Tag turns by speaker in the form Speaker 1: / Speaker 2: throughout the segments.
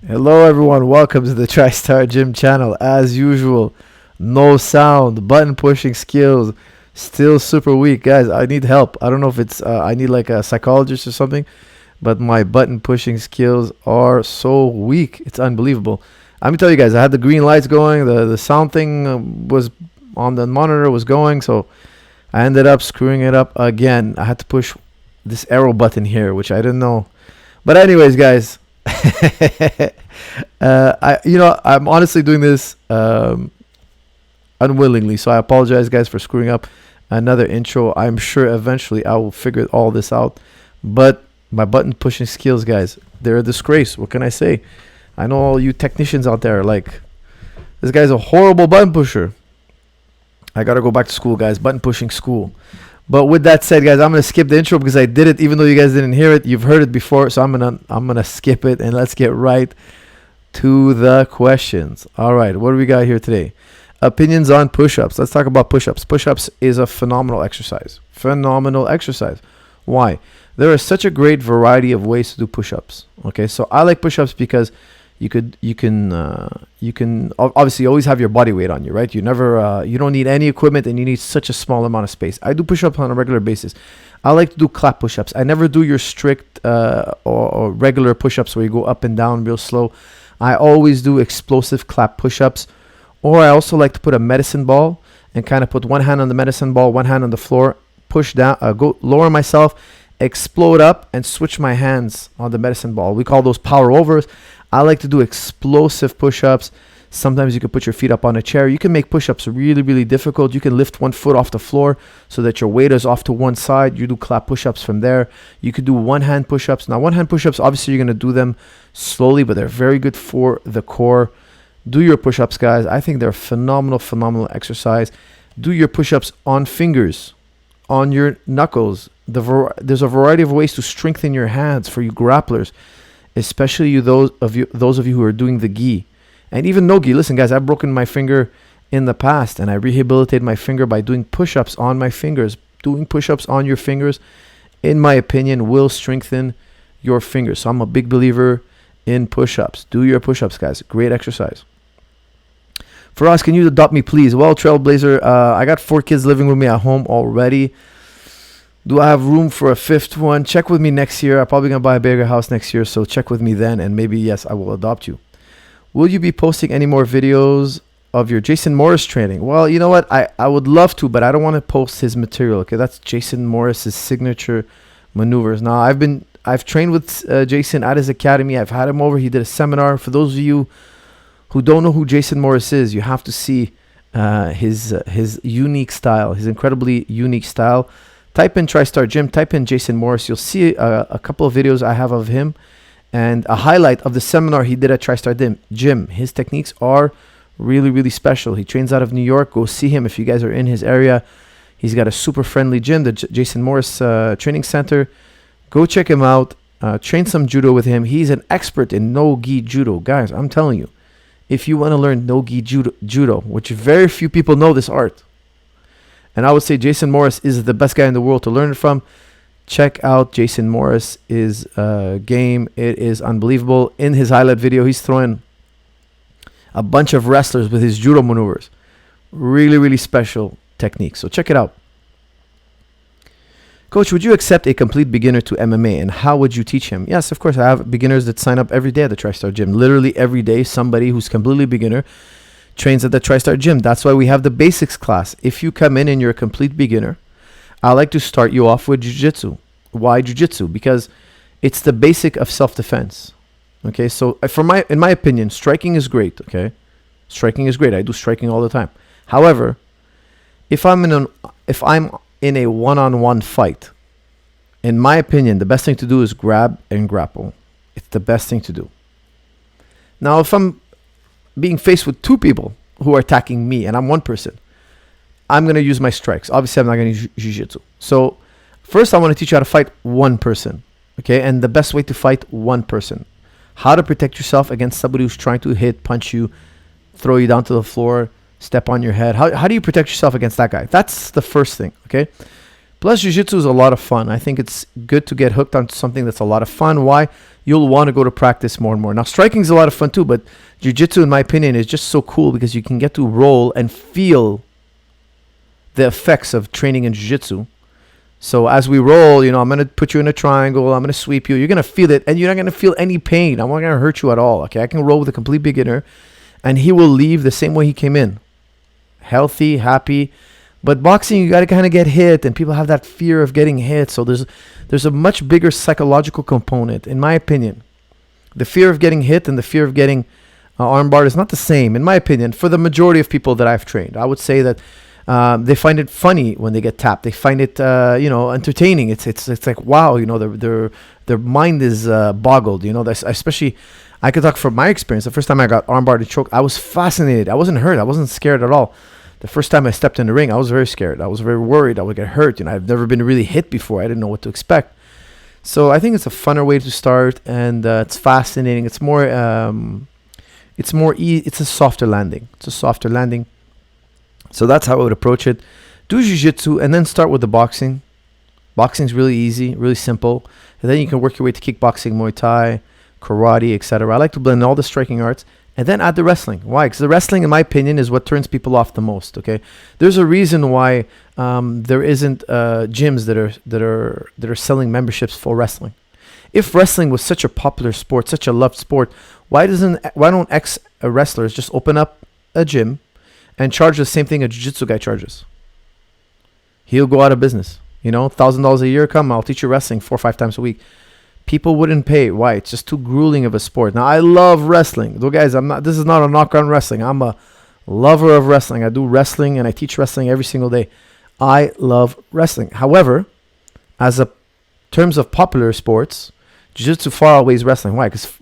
Speaker 1: Hello everyone, welcome to the Tristar Gym channel. As usual, no sound, button pushing skills, still super weak. Guys, I need help. I don't know if it's, I need like a psychologist or something, but my button pushing skills are so weak. It's unbelievable. Let me tell you guys, I had the green lights going, the sound thing was on the monitor was going, so I ended up screwing it up again. I had to push this arrow button here, which I didn't know. But anyways, guys, I'm honestly doing this unwillingly, so I apologize, guys, for screwing up another intro. I'm sure eventually I will figure all this out, but my button pushing skills, guys, they're a disgrace. What can I say? I know all you technicians out there are like, this guy's a horrible button pusher. I gotta go back to school, guys. Button pushing school. But with that said, guys, I'm gonna skip the intro because I did it, even though you guys didn't hear it. You've heard it before, so I'm gonna skip it and let's get right to the questions. All right, what do we got here today? Opinions on push-ups. Let's talk about push-ups. Push-ups is a phenomenal exercise. Phenomenal exercise. Why? There is such a great variety of ways to do push-ups. Okay, so I like push-ups because you can obviously always have your body weight on you, right? You don't need any equipment and you need such a small amount of space. I do push-ups on a regular basis. I like to do clap push-ups. I never do your strict or regular push-ups where you go up and down real slow. I always do explosive clap push-ups, or I also like to put a medicine ball and kind of put one hand on the medicine ball, one hand on the floor, push down, go lower myself, explode up, and switch my hands on the medicine ball. We call those power overs. I like to do explosive push-ups. Sometimes you can put your feet up on a chair. You can make push-ups really, really difficult. You can lift one foot off the floor so that your weight is off to one side. You do clap push-ups from there. You could do one-hand push-ups. Now, one-hand push-ups, obviously, you're going to do them slowly, but they're very good for the core. Do your push-ups, guys. I think they're phenomenal, phenomenal exercise. Do your push-ups on fingers, on your knuckles. There's a variety of ways to strengthen your hands for you grapplers, especially those of you who are doing the gi. And even no gi. Listen, guys, I've broken my finger in the past, and I rehabilitated my finger by doing push-ups on my fingers. Doing push-ups on your fingers, in my opinion, will strengthen your fingers. So I'm a big believer in push-ups. Do your push-ups, guys. Great exercise. For us, can you adopt me, please? Well, Trailblazer, I got 4 kids living with me at home already. Do I have room for a 5th one? Check with me next year. I'm probably going to buy a bigger house next year, so check with me then, and maybe, yes, I will adopt you. Will you be posting any more videos of your Jason Morris training? Well, you know what? I would love to, but I don't want to post his material. Okay, that's Jason Morris's signature maneuvers. Now, I've trained with Jason at his academy. I've had him over. He did a seminar. For those of you who don't know who Jason Morris is, you have to see his unique style, his incredibly unique style. Type in Tristar Gym, type in Jason Morris. You'll see a couple of videos I have of him and a highlight of the seminar he did at Tristar Gym. His techniques are really, really special. He trains out of New York. Go see him if you guys are in his area. He's got a super friendly gym, the Jason Morris Training Center. Go check him out. Train some judo with him. He's an expert in no-gi judo. Guys, I'm telling you, if you want to learn no-gi judo, which very few people know this art, and I would say Jason Morris is the best guy in the world to learn it from. Check out Jason Morris's game. It is unbelievable. In his highlight video, he's throwing a bunch of wrestlers with his judo maneuvers. Really, really special technique. So check it out. Coach, would you accept a complete beginner to MMA, and how would you teach him? Yes, of course. I have beginners that sign up every day at the Tristar Gym. Literally every day, somebody who's completely beginner trains at the Tristar Gym. That's why we have the basics class. If you come in and you're a complete beginner, I like to start you off with jiu-jitsu. Why jiu-jitsu? Because it's the basic of self-defense. Okay, so in my opinion, striking is great. Okay, striking is great. I do striking all the time. However, if I'm in a one-on-one fight, in my opinion, the best thing to do is grab and grapple. It's the best thing to do. Now, if I'm being faced with 2 people who are attacking me and I'm one person, I'm going to use my strikes. Obviously, I'm not going to use jiu-jitsu. So first, I want to teach you how to fight one person. Okay, and the best way to fight one person. How to protect yourself against somebody who's trying to hit, punch you, throw you down to the floor, step on your head. How do you protect yourself against that guy? That's the first thing, okay? Plus, jiu-jitsu is a lot of fun. I think it's good to get hooked on something that's a lot of fun. Why? You'll want to go to practice more and more. Now, striking is a lot of fun too, but jiu-jitsu, in my opinion, is just so cool because you can get to roll and feel the effects of training in jiu-jitsu. So as we roll, I'm going to put you in a triangle. I'm going to sweep you. You're going to feel it, and you're not going to feel any pain. I'm not going to hurt you at all. Okay, I can roll with a complete beginner, and he will leave the same way he came in. Healthy, happy. But boxing, you got to kind of get hit, and people have that fear of getting hit. So there's a much bigger psychological component, in my opinion. The fear of getting hit and the fear of getting armbarred is not the same, in my opinion, for the majority of people that I've trained. I would say that they find it funny when they get tapped. They find it, entertaining. It's like, wow, their mind is boggled. Especially, I could talk from my experience. The first time I got armbarred and choked, I was fascinated. I wasn't hurt. I wasn't scared at all. The first time I stepped in the ring, I was very scared. I was very worried I would get hurt. I've never been really hit before. I didn't know what to expect. So I think it's a funner way to start, and it's fascinating. It's more, it's a softer landing. So that's how I would approach it. Do jiu-jitsu and then start with the boxing. Boxing's really easy, really simple. And then you can work your way to kickboxing, Muay Thai, karate, etc. I like to blend all the striking arts and then add the wrestling. Why? Because the wrestling, in my opinion, is what turns people off the most. Okay, there's a reason why there isn't gyms that are selling memberships for wrestling. If wrestling was such a popular sport, such a loved sport, why don't ex-wrestlers just open up a gym and charge the same thing a jiu-jitsu guy charges? He'll go out of business. $1,000 a year, come, I'll teach you wrestling 4 or 5 times a week. People wouldn't pay. Why? It's just too grueling of a sport. Now, I love wrestling. Though, guys, this is not a knock on wrestling. I'm a lover of wrestling. I do wrestling and I teach wrestling every single day. I love wrestling. However, as a terms of popular sports, jiu-jitsu far outweighs wrestling. Why? Because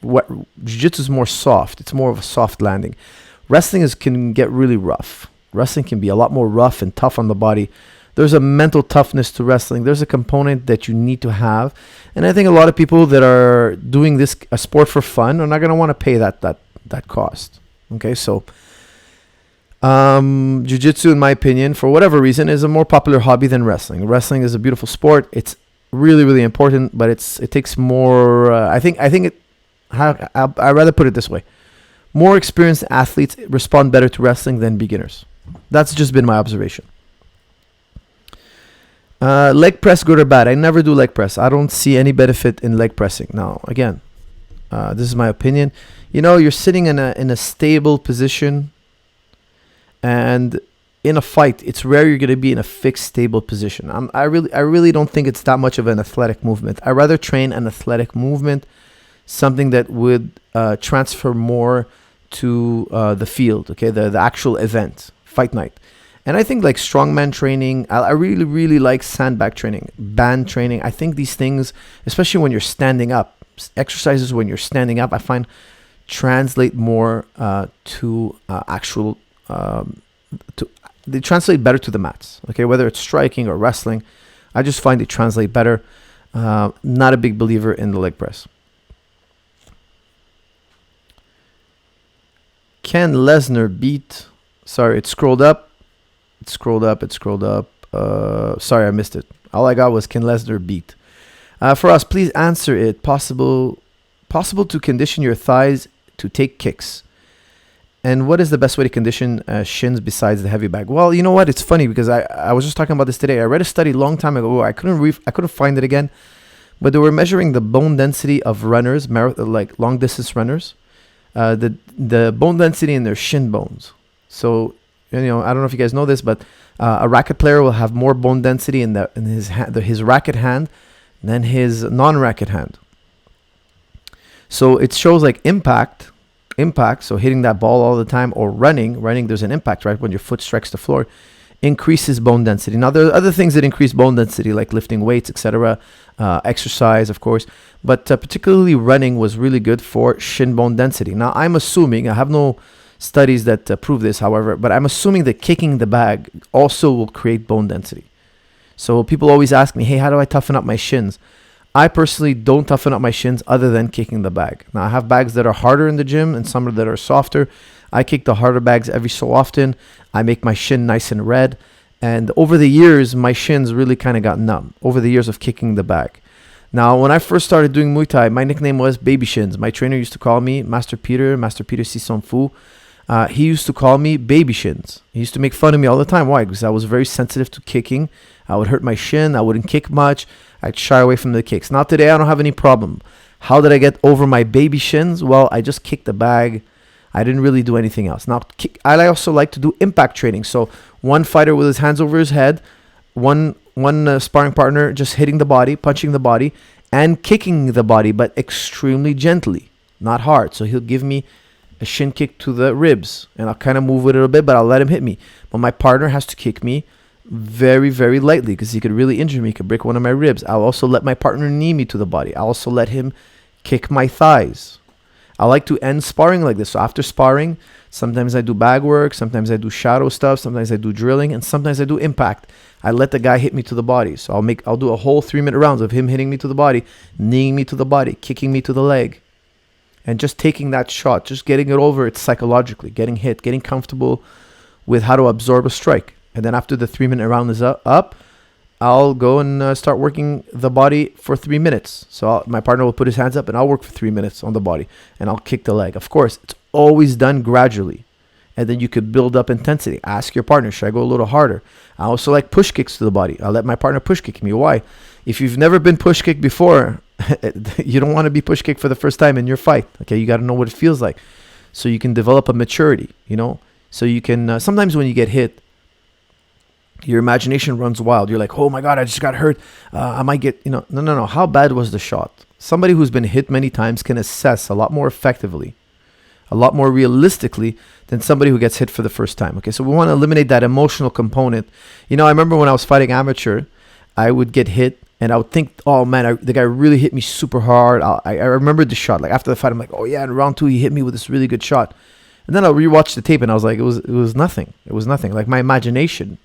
Speaker 1: jiu-jitsu is more soft. It's more of a soft landing. Wrestling can get really rough. Wrestling can be a lot more rough and tough on the body. There's a mental toughness to wrestling. There's a component that you need to have. And I think a lot of people that are doing this a sport for fun are not going to want to pay that cost. Okay, so jiu-jitsu, in my opinion, for whatever reason, is a more popular hobby than wrestling. Wrestling is a beautiful sport. It's really, really important, but it takes more. I'd rather put it this way: more experienced athletes respond better to wrestling than beginners. That's just been my observation. Leg press, good or bad? I never do leg press. I don't see any benefit in leg pressing. Now, again, this is my opinion. You're sitting in a stable position, and in a fight, it's rare you're going to be in a fixed, stable position. I really don't think it's that much of an athletic movement. I rather train an athletic movement, something that would transfer more to the field. Okay, the actual event, fight night. And I think like strongman training, I really, really like sandbag training, band training. I think these things, especially when you're standing up, exercises when you're standing up, I find translate more to actual, they translate better to the mats. Okay, whether it's striking or wrestling, I just find they translate better. Not a big believer in the leg press. Can Lesnar beat? Sorry, it scrolled up. Sorry, I missed it. All I got was can Lesnar beat? For us, please answer it. Possible to condition your thighs to take kicks. And what is the best way to condition shins besides the heavy bag? Well, you know what? It's funny because I was just talking about this today. I read a study a long time ago. I couldn't find it again, but they were measuring the bone density of runners, like long distance runners, the bone density in their shin bones. So, I don't know if you guys know this, but a racket player will have more bone density in his racket hand than his non-racket hand. So it shows like impact. So hitting that ball all the time or running, there's an impact, right? When your foot strikes the floor, increases bone density. Now there are other things that increase bone density, like lifting weights, etc. Exercise, of course, but particularly running was really good for shin bone density. Now I'm assuming, I have no studies that prove this, however, but I'm assuming that kicking the bag also will create bone density. So people always ask me, hey, how do I toughen up my shins? I personally don't toughen up my shins other than kicking the bag. Now I have bags that are harder in the gym and some that are softer. I kick the harder bags every so often. I make my shin nice and red, And over the years, my shins really kind of got numb over the years of kicking the bag. Now, when I first started doing Muay Thai, my nickname was Baby Shins. My trainer used to call me Master Peter Sison Fu. He used to call me Baby Shins. He used to make fun of me all the time. Why? Because I was very sensitive to kicking. I would hurt my shin. I wouldn't kick much. I'd shy away from the kicks. Now today, I don't have any problem. How did I get over my baby shins? Well, I just kicked the bag. I didn't really do anything else. Now, I also like to do impact training. So one fighter with his hands over his head, one sparring partner just hitting the body, punching the body, and kicking the body, but extremely gently, not hard. So he'll give me a shin kick to the ribs, and I'll kind of move it a little bit, but I'll let him hit me. But my partner has to kick me very, very lightly because he could really injure me. He could break one of my ribs. I'll also let my partner knee me to the body. I'll also let him kick my thighs. I like to end sparring like this. So after sparring, sometimes I do bag work, sometimes I do shadow stuff, sometimes I do drilling, and sometimes I do impact. I let the guy hit me to the body. So I'll do a whole 3-minute rounds of him hitting me to the body, kneeing me to the body, kicking me to the leg, and just taking that shot, just getting it over it psychologically, getting hit, getting comfortable with how to absorb a strike. And then after the 3-minute round is up, I'll go and start working the body for 3 minutes. So my partner will put his hands up and I'll work for 3 minutes on the body and I'll kick the leg. Of course, it's always done gradually. And then you could build up intensity. Ask your partner, should I go a little harder? I also like push kicks to the body. I'll let my partner push kick me. Why? If you've never been push kicked before, you don't want to be push kicked for the first time in your fight. Okay, you got to know what it feels like. So you can develop a maturity, So you can, sometimes when you get hit, your imagination runs wild. You're like, oh my God, I just got hurt. I might get, No. How bad was the shot? Somebody who's been hit many times can assess a lot more effectively, a lot more realistically than somebody who gets hit for the first time. Okay, so we want to eliminate that emotional component. I remember when I was fighting amateur, I would get hit and I would think, oh man, the guy really hit me super hard. I remembered the shot. Like after the fight, I'm like, oh yeah, in round 2, he hit me with this really good shot. And then I'll rewatch the tape and I was like, it was nothing. It was nothing. Like my imagination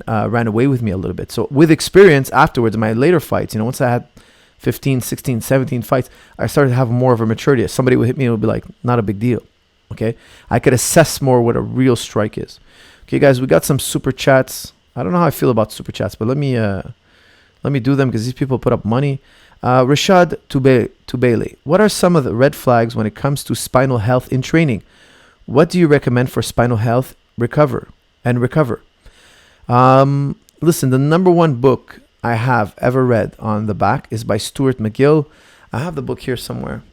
Speaker 1: ran away with me a little bit. So with experience afterwards, in my later fights, once I had 15, 16, 17 fights, I started to have more of a maturity. If somebody would hit me, it would be like, not a big deal. Okay. I could assess more what a real strike is. Okay, guys, we got some super chats. I don't know how I feel about super chats, but let me do them because these people put up money. Rashad Tubele, what are some of the red flags when it comes to spinal health in training? What do you recommend for spinal health recover? Listen, the number one book I have ever read on the back is by Stuart McGill. I have the book here somewhere.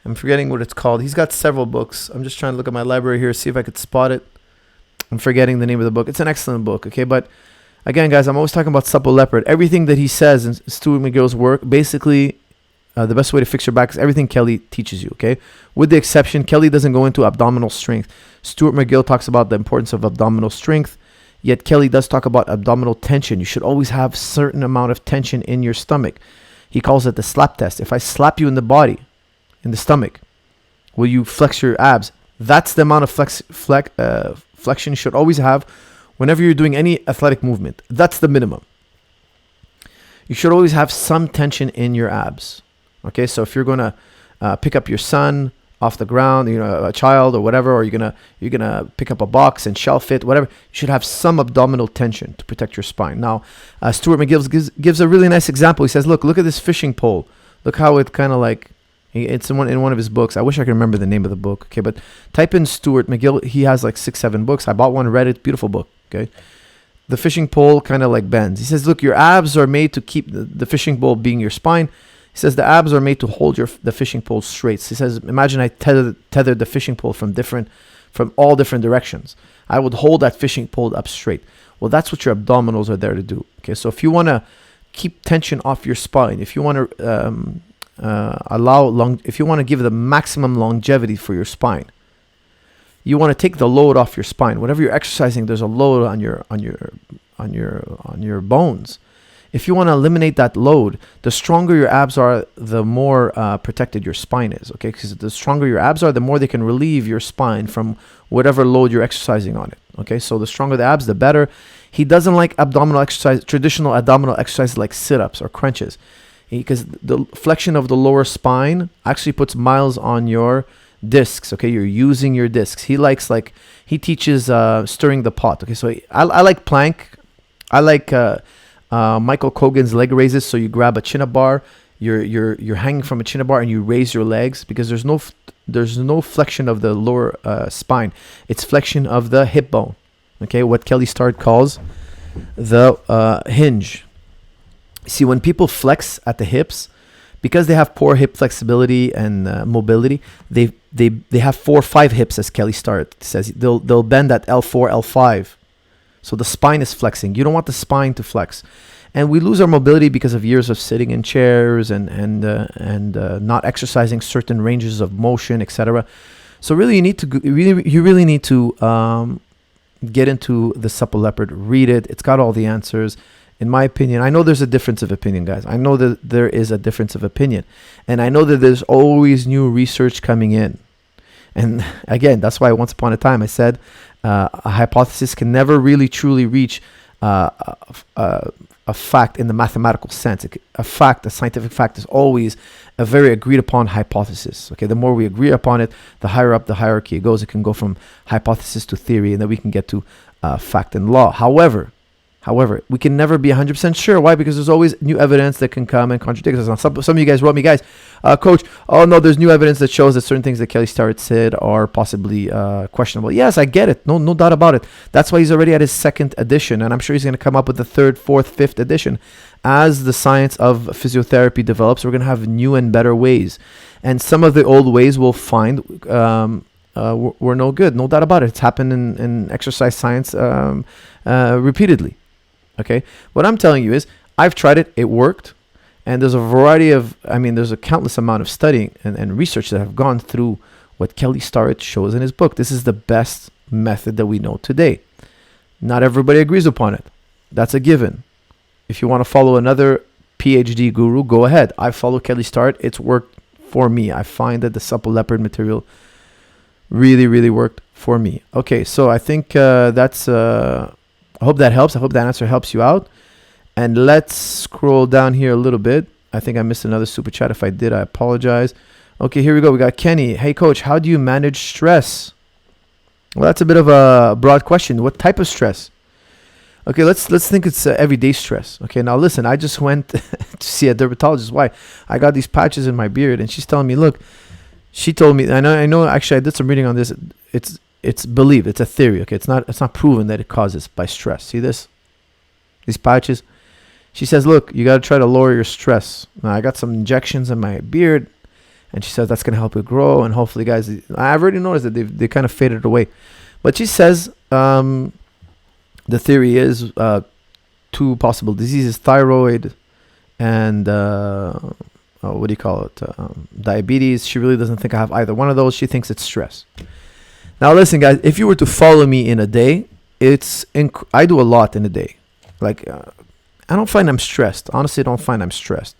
Speaker 1: I'm forgetting what it's called. He's got several books. I'm just trying to look at my library here, see if I could spot it. I'm forgetting the name of the book. It's an excellent book, okay? But again, guys, I'm always talking about supple leopard. Everything that he says in Stuart McGill's work, basically, the best way to fix your back is everything Kelly teaches you, okay? With the exception, Kelly doesn't go into abdominal strength. Stuart McGill talks about the importance of abdominal strength, yet Kelly does talk about abdominal tension. You should always have a certain amount of tension in your stomach. He calls it the slap test. If I slap you in the body, in the stomach, will you flex your abs? That's the amount of flexion you should always have whenever you're doing any athletic movement. That's the minimum. You should always have some tension in your abs. Okay, so if you're gonna pick up your son off the ground, a child or whatever, or you're gonna pick up a box and shelf it, whatever, you should have some abdominal tension to protect your spine. Now, Stuart McGill gives a really nice example. He says, look at this fishing pole. Look how it kind of like, it's in one of his books. I wish I could remember the name of the book. Okay, but type in Stuart McGill. He has like 6-7 books. I bought one, read it, beautiful book. Okay, the fishing pole kind of like bends. He says, look, your abs are made to keep the fishing pole being your spine. He says the abs are made to hold the fishing pole straight. So he says, imagine I tethered the fishing pole from all different directions. I would hold that fishing pole up straight. Well, that's what your abdominals are there to do. Okay, so if you want to keep tension off your spine, if you want to if you want to give the maximum longevity for your spine, you want to take the load off your spine. Whenever you're exercising, there's a load on your bones. If you want to eliminate that load, the stronger your abs are, the more protected your spine is. Okay, because the stronger your abs are, the more they can relieve your spine from whatever load you're exercising on it. Okay, so the stronger the abs, the better. He doesn't like abdominal exercise, traditional abdominal exercises like sit-ups or crunches, because the flexion of the lower spine actually puts miles on your discs. Okay, you're using your discs. He teaches stirring the pot. Okay, so I like plank. I like Michael Kogan's leg raises. So you grab a chin-up bar, you're hanging from a chin-up bar, and you raise your legs, because there's no flexion of the lower spine. It's flexion of the hip bone. Okay, what Kelly Starrett calls the hinge. See, when people flex at the hips, because they have poor hip flexibility and mobility, they have 4 or 5 hips, as Kelly Starrett says. They'll bend at L4, L5. So the spine is flexing. You don't want the spine to flex. And we lose our mobility because of years of sitting in chairs and not exercising certain ranges of motion, etc. So really, you really need to get into the Supple Leopard. Read it. It's got all the answers. In my opinion, I know there's a difference of opinion, guys. I know that there is a difference of opinion. And I know that there's always new research coming in. And again, that's why once upon a time I said a hypothesis can never really truly reach a fact in the mathematical sense. A scientific fact is always a very agreed upon hypothesis. Okay, the more we agree upon it, the higher up the hierarchy it goes. It can go from hypothesis to theory, and then we can get to fact and law. However, we can never be 100% sure. Why? Because there's always new evidence that can come and contradict us. Now, some of you guys wrote me, guys, Coach, oh no, there's new evidence that shows that certain things that Kelly Starrett said are possibly questionable. Yes, I get it. No doubt about it. That's why he's already at his 2nd edition, and I'm sure he's going to come up with the 3rd, 4th, 5th edition. As the science of physiotherapy develops, we're going to have new and better ways. And some of the old ways we'll find were no good. No doubt about it. It's happened in exercise science repeatedly. Okay, what I'm telling you is I've tried it. It worked. And there's there's a countless amount of studying and research that have gone through what Kelly Starrett shows in his book. This is the best method that we know today. Not everybody agrees upon it. That's a given. If you want to follow another PhD guru, go ahead. I follow Kelly Starrett. It's worked for me. I find that the Supple Leopard material really, really worked for me. Okay, so I think that's... I hope that helps. I hope that answer helps you out. And let's scroll down here a little bit. I think I missed another super chat. If I did, I apologize. Okay, here we go. We got Kenny. Hey, Coach, how do you manage stress? Well, that's a bit of a broad question. What type of stress? Okay, let's think it's everyday stress. Okay, now listen. I just went to see a dermatologist. Why? I got these patches in my beard, and she's telling me, look. She told me. I know. Actually, I did some reading on this. It's believed. It's a theory. Okay, it's not proven that it causes by stress. See this? These patches. She says, look, you got to try to lower your stress. Now, I got some injections in my beard, and she says that's going to help it grow. And hopefully, guys, I've already noticed that they kind of faded away. But she says the theory is 2 possible diseases: thyroid and what do you call it? Diabetes. She really doesn't think I have either one of those. She thinks it's stress. Now, listen, guys, if you were to follow me in a day, I do a lot in a day. Like, I don't find I'm stressed. Honestly, I don't find I'm stressed.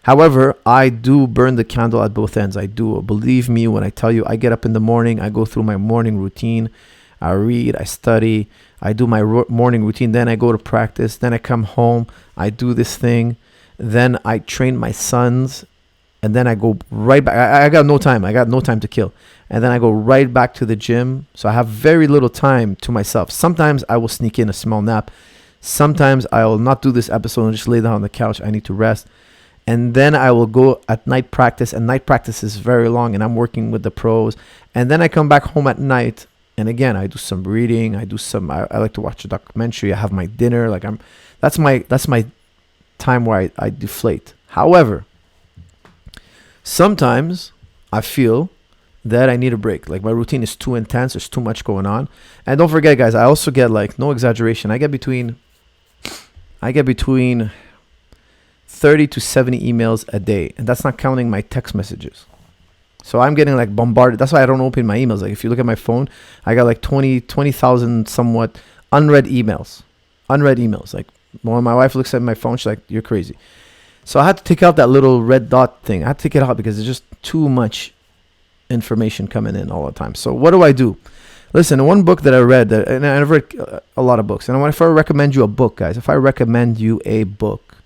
Speaker 1: However, I do burn the candle at both ends. I do. Believe me when I tell you, I get up in the morning. I go through my morning routine. I read. I study. I do my morning routine. Then I go to practice. Then I come home. I do this thing. Then I train my sons. And then I go right back. I got no time. I got no time to kill. And then I go right back to the gym. So I have very little time to myself. Sometimes I will sneak in a small nap. Sometimes I will not do this episode and just lay down on the couch. I need to rest. And then I will go at night practice. And night practice is very long. And I'm working with the pros. And then I come back home at night. And again, I do some reading. I like to watch a documentary. I have my dinner. That's my time where I deflate. However, sometimes I feel that I need a break. Like, my routine is too intense. There's too much going on. And don't forget, guys, I also get, like, no exaggeration, I get between 30 to 70 emails a day. And that's not counting my text messages. So I'm getting, like, bombarded. That's why I don't open my emails. Like, if you look at my phone, I got like 20,000 somewhat unread emails. Like, when my wife looks at my phone, she's like, you're crazy. So I had to take out that little red dot thing. I had to take it out because there's just too much information coming in all the time. So what do? Listen, one book that I read, and I've read a lot of books. And if I recommend you a book, guys, if I recommend you a book,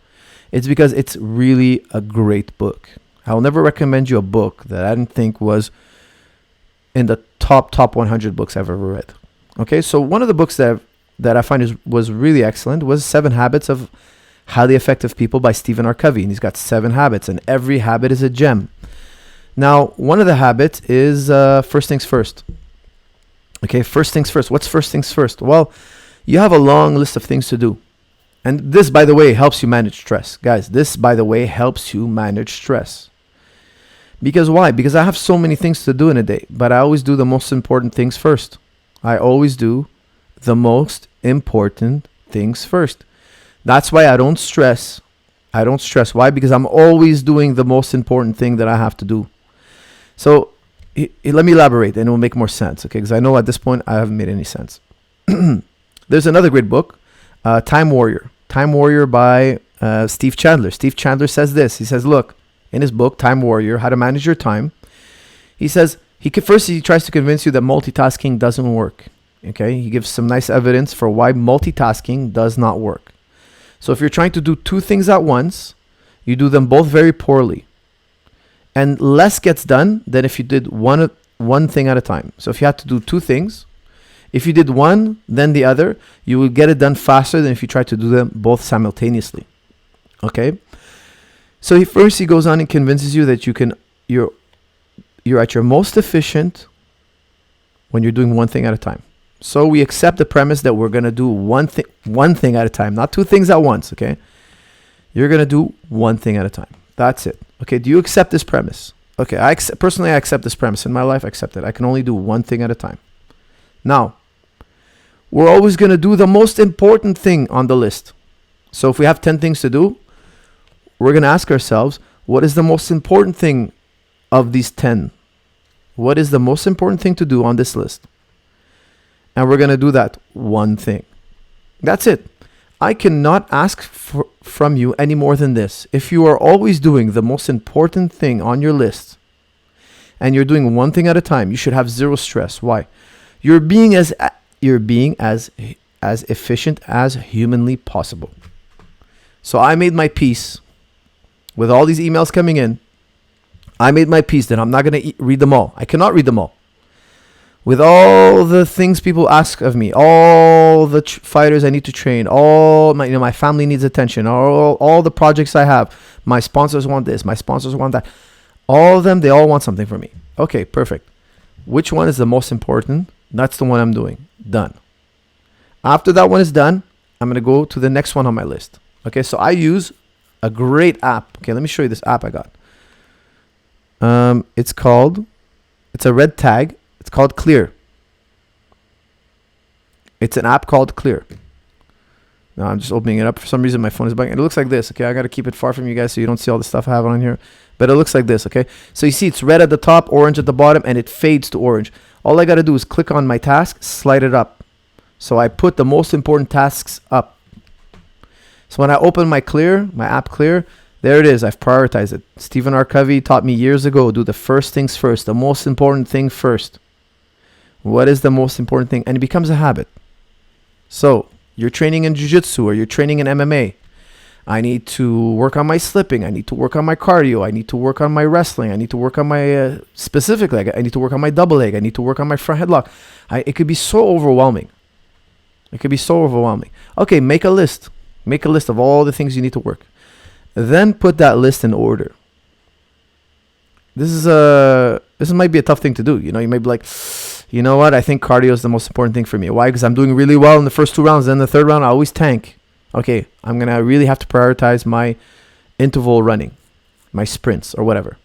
Speaker 1: it's because it's really a great book. I'll never recommend you a book that I didn't think was in the top 100 books I've ever read. Okay, so one of the books that I find was really excellent was 7 Habits of Highly Effective People by Stephen R. Covey. And he's got 7 habits, and every habit is a gem. Now, one of the habits is first things first. Okay, first things first. What's first things first? Well, you have a long list of things to do. And this, by the way, helps you manage stress. Guys, this, by the way, helps you manage stress. Because why? Because I have so many things to do in a day, but I always do the most important things first. I always do the most important things first. That's why I don't stress. I don't stress. Why? Because I'm always doing the most important thing that I have to do. So let me elaborate and it will make more sense, okay? Because I know at this point I haven't made any sense. There's another great book, Time Warrior. Time Warrior by Steve Chandler. Steve Chandler says this. He says, look, in his book, Time Warrior, How to Manage Your Time, he says, he tries to convince you that multitasking doesn't work. Okay? He gives some nice evidence for why multitasking does not work. So if you're trying to do 2 things at once, you do them both very poorly. And less gets done than if you did one thing at a time. So if you had to do 2 things, if you did one, then the other, you will get it done faster than if you try to do them both simultaneously. Okay? So he goes on and convinces you that you're at your most efficient when you're doing one thing at a time. So we accept the premise that we're going to do one thing at a time, not 2 things at once, okay? You're going to do one thing at a time. That's it. Okay, do you accept this premise? Okay, personally, I accept this premise. In my life, I accept it. I can only do one thing at a time. Now, we're always going to do the most important thing on the list. So if we have 10 things to do, we're going to ask ourselves, what is the most important thing of these 10? What is the most important thing to do on this list? And we're going to do that one thing. That's it. I cannot ask from you any more than this. If you are always doing the most important thing on your list and you're doing one thing at a time, you should have 0 stress. Why? You're being as efficient as humanly possible. So I made my peace with all these emails coming in. I made my peace that I'm not going to read them all. I cannot read them all. With all the things people ask of me, all the fighters I need to train, all my family needs attention, all the projects I have, my sponsors want this, my sponsors want that. All of them, they all want something from me. Okay, perfect. Which one is the most important? That's the one I'm doing. Done. After that one is done, I'm going to go to the next one on my list. Okay, so I use a great app. Okay, let me show you this app I got. It's a red tag. It's called Clear. It's an app called Clear. Now I'm just opening it up. For some reason my phone is bugging. It looks like this. Okay, I got to keep it far from you guys so you don't see all the stuff I have on here. But it looks like this. Okay, so you see it's red at the top, orange at the bottom, and it fades to orange. All I got to do is click on my task, slide it up. So I put the most important tasks up. So when I open my app Clear, there it is. I've prioritized it. Stephen R. Covey taught me years ago, do the first things first, the most important thing first. What is the most important thing? And it becomes a habit. So you're training in jiu-jitsu or you're training in MMA. I need to work on my slipping. I need to work on my cardio. I need to work on my wrestling. I need to work on my, specifically, I need to work on my double leg. I need to work on my front headlock. It could be so overwhelming. Okay, make a list. Make a list of all the things you need to work. Then put that list in order. This might be a tough thing to do. You know, you might be like, you know what? I think cardio is the most important thing for me. Why? Because I'm doing really well in the first 2 rounds. Then the 3rd round, I always tank. Okay, I'm going to really have to prioritize my interval running, my sprints or whatever,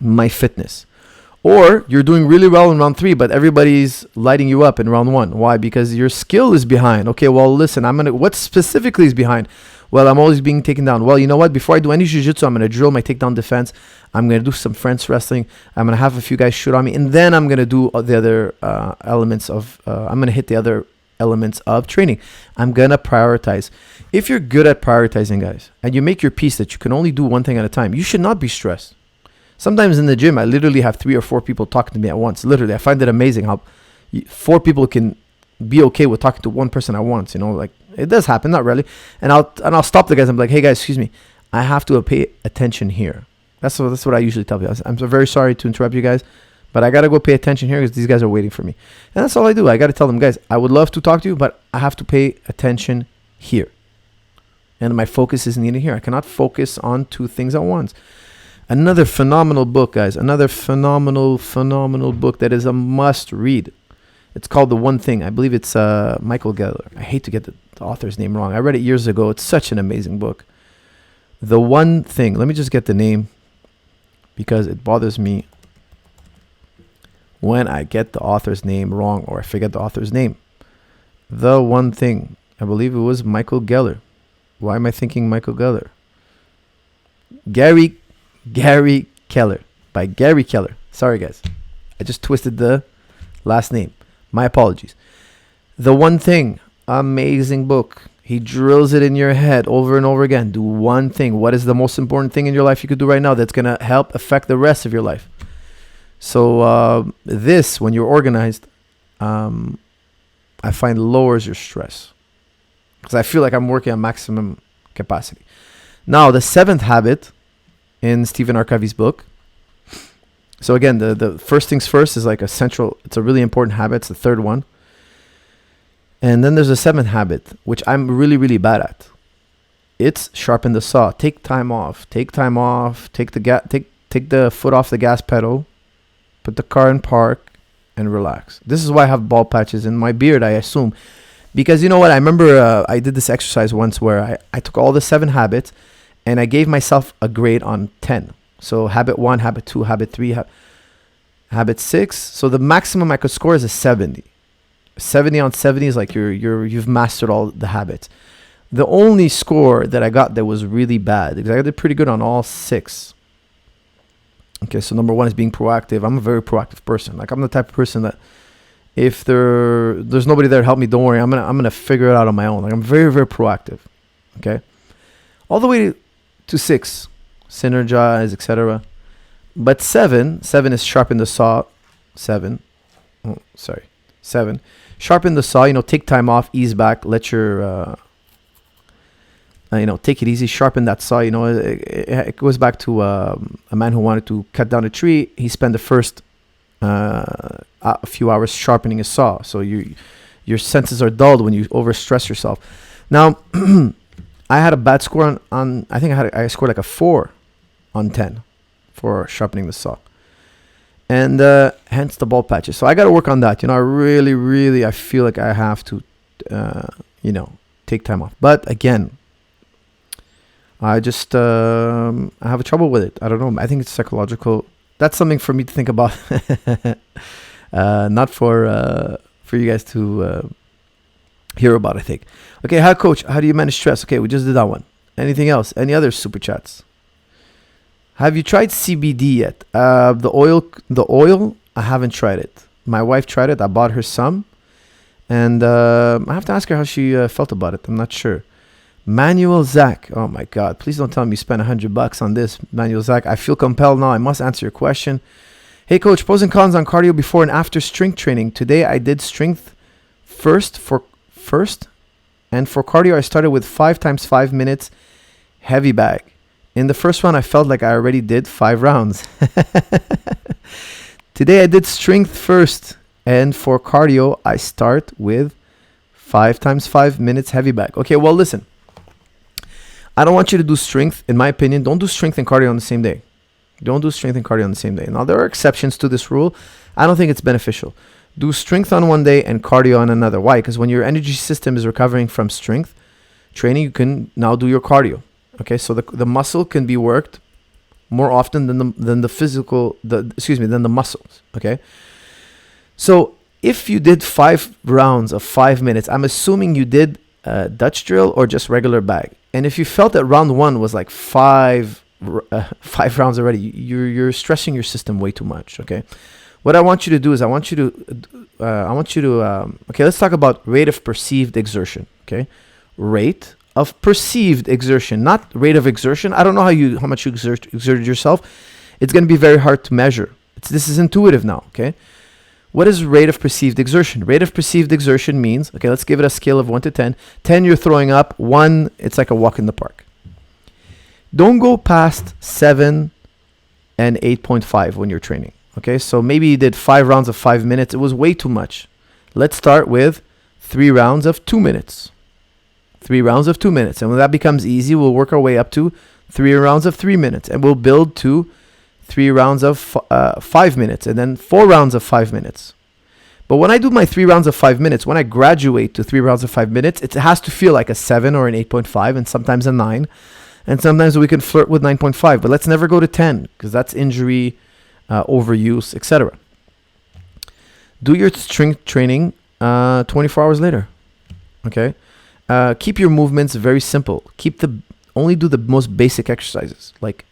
Speaker 1: my fitness. Or you're doing really well in round 3, but everybody's lighting you up in round 1. Why? Because your skill is behind. Okay, well, listen, what specifically is behind? Well, I'm always being taken down. Well, you know what? Before I do any jiu-jitsu, I'm going to drill my takedown defense. I'm going to do some French wrestling. I'm going to have a few guys shoot on me. And then I'm going to do the other elements of, I'm going to hit the other elements of training. I'm going to prioritize. If you're good at prioritizing, guys, and you make your peace that you can only do one thing at a time, you should not be stressed. Sometimes in the gym, I literally have 3 or 4 people talking to me at once. Literally, I find it amazing how 4 people can be okay with talking to one person at once. You know, like it does happen, not really. And I'll stop the guys. I'm like, hey guys, excuse me, I have to pay attention here. That's what I usually tell you. I'm so very sorry to interrupt you guys, But I got to go pay attention here because these guys are waiting for me. And that's all I do. I got to tell them, guys, I would love to talk to you, but I have to pay attention here. And my focus is needed here. I cannot focus on two things at once. Another phenomenal book, guys. Another phenomenal book that is a must read. It's called The One Thing. I believe it's Michael Geller. I hate to get the author's name wrong. I read it years ago. It's such an amazing book. The One Thing. Let me just get the name because it bothers me when I get the author's name wrong or I forget the author's name. The One Thing. I believe it was Michael Geller. Why am I thinking Michael Geller? Gary Keller. By Gary Keller. Sorry, guys. I just twisted the last name. My apologies. The One Thing. Amazing book. He drills it in your head over and over again. Do one thing. What is the most important thing in your life you could do right now that's going to help affect the rest of your life? So this, when you're organized, I find lowers your stress. Because I feel like I'm working at maximum capacity. Now, the 7th habit in Stephen R. Covey's book. So again, the first things first is like a central, it's a really important habit. It's the third one. And then there's a 7th habit, which I'm really, really bad at. It's sharpen the saw. Take time off. Take the foot off the gas pedal. Put the car in park and relax. This is why I have bald patches in my beard, I assume. Because you know what? I remember I did this exercise once where I took all the 7 habits and I gave myself a grade on 10. So habit 1, habit 2, habit 3, habit 6. So the maximum I could score is a 70. 70 on 70 is like you've mastered all the habits. The only score that I got that was really bad, because I did pretty good on all 6. Okay, so number 1 is being proactive. I'm a very proactive person. Like I'm the type of person that if there's nobody there to help me, don't worry. I'm gonna figure it out on my own. Like I'm very, very proactive. Okay, all the way to 6, synergize, etc. But 7 is sharpen the saw. 7, sharpen the saw. Take time off, ease back, let your take it easy, sharpen that saw. It goes back to a man who wanted to cut down a tree. He spent the first a few hours sharpening a saw. So your senses are dulled when you overstress yourself. Now, I had a bad score on I think I scored like a 4 on 10 for sharpening the saw. And hence the bald patches. So I got to work on that. I really, I feel like I have to, take time off. But again, I just I have trouble with it. I don't know. I think it's psychological. That's something for me to think about. Not for you guys to hear about, I think. Okay, coach, how do you manage stress? Okay, we just did that one. Anything else? Any other super chats? Have you tried CBD yet? The oil, I haven't tried it. My wife tried it. I bought her some. And I have to ask her how she felt about it. I'm not sure. Manuel Zach. Oh my God. Please don't tell me you spent $100 on this, Manuel Zach. I feel compelled now. I must answer your question. Hey, coach, pros and cons on cardio before and after strength training. Today I did strength first. And for cardio, I started with 5 times 5 minutes heavy bag. In the first one, I felt like I already did 5 rounds. Today, I did strength first. And for cardio, I start with 5 times 5 minutes heavy bag. Okay, well, listen. I don't want you to do strength. In my opinion, don't do strength and cardio on the same day. Don't do strength and cardio on the same day. Now, there are exceptions to this rule. I don't think it's beneficial. Do strength on one day and cardio on another. Why? Because when your energy system is recovering from strength training, you can now do your cardio. Okay, so the muscle can be worked more often than the muscles. Okay, so if you did 5 rounds of 5 minutes, I'm assuming you did Dutch drill or just regular bag. And if you felt that round 1 was like 5 rounds already, you're stressing your system way too much. Okay, what I want you to do is okay, let's talk about rate of perceived exertion. Okay, rate of perceived exertion, not rate of exertion. I don't know how much you exerted yourself. It's going to be very hard to measure. This is intuitive now, okay? What is rate of perceived exertion? Rate of perceived exertion means, okay, let's give it a scale of 1 to 10. 10, you're throwing up. 1, it's like a walk in the park. Don't go past 7 and 8.5 when you're training, Okay, so maybe you did 5 rounds of 5 minutes. It was way too much. Let's start with 3 rounds of 2 minutes. 3 rounds of 2 minutes. And when that becomes easy, we'll work our way up to 3 rounds of 3 minutes. And we'll build to 3 rounds of 5 minutes. And then 4 rounds of 5 minutes. But when I do my 3 rounds of 5 minutes, when I graduate to 3 rounds of 5 minutes, it has to feel like a 7 or an 8.5 and sometimes a 9. And sometimes we can flirt with 9.5. But let's never go to 10 because that's injury, overuse, etc. Do your strength training 24 hours later. Okay. Keep your movements very simple. Only do the most basic exercises. Like,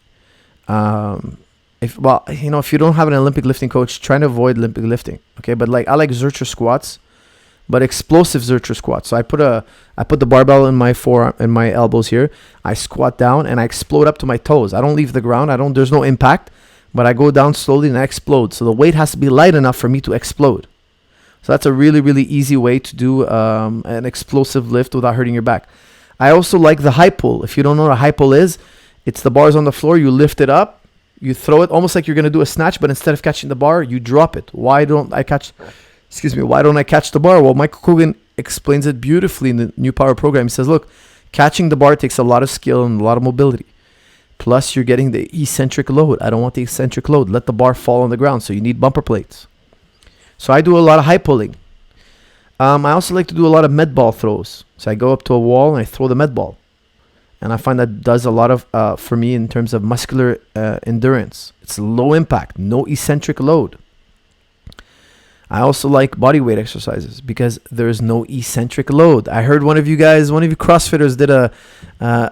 Speaker 1: if you don't have an Olympic lifting coach, try to avoid Olympic lifting. Okay. But like, I like Zercher squats, but explosive Zercher squats. So I put the barbell in my forearm and my elbows here. I squat down and I explode up to my toes. I don't leave the ground. There's no impact, but I go down slowly and I explode. So the weight has to be light enough for me to explode. So that's a really, really easy way to do an explosive lift without hurting your back. I also like the high pull. If you don't know what a high pull is, it's the bars on the floor. You lift it up, you throw it almost like you're going to do a snatch, but instead of catching the bar, you drop it. Why don't I catch the bar? Well, Michael Kogan explains it beautifully in the New Power program. He says, look, catching the bar takes a lot of skill and a lot of mobility. Plus, you're getting the eccentric load. I don't want the eccentric load. Let the bar fall on the ground. So you need bumper plates. So I do a lot of high pulling. I also like to do a lot of med ball throws. So I go up to a wall and I throw the med ball. And I find that does a lot of, for me, in terms of muscular endurance. It's low impact, no eccentric load. I also like body weight exercises because there's no eccentric load. I heard one of you CrossFitters did a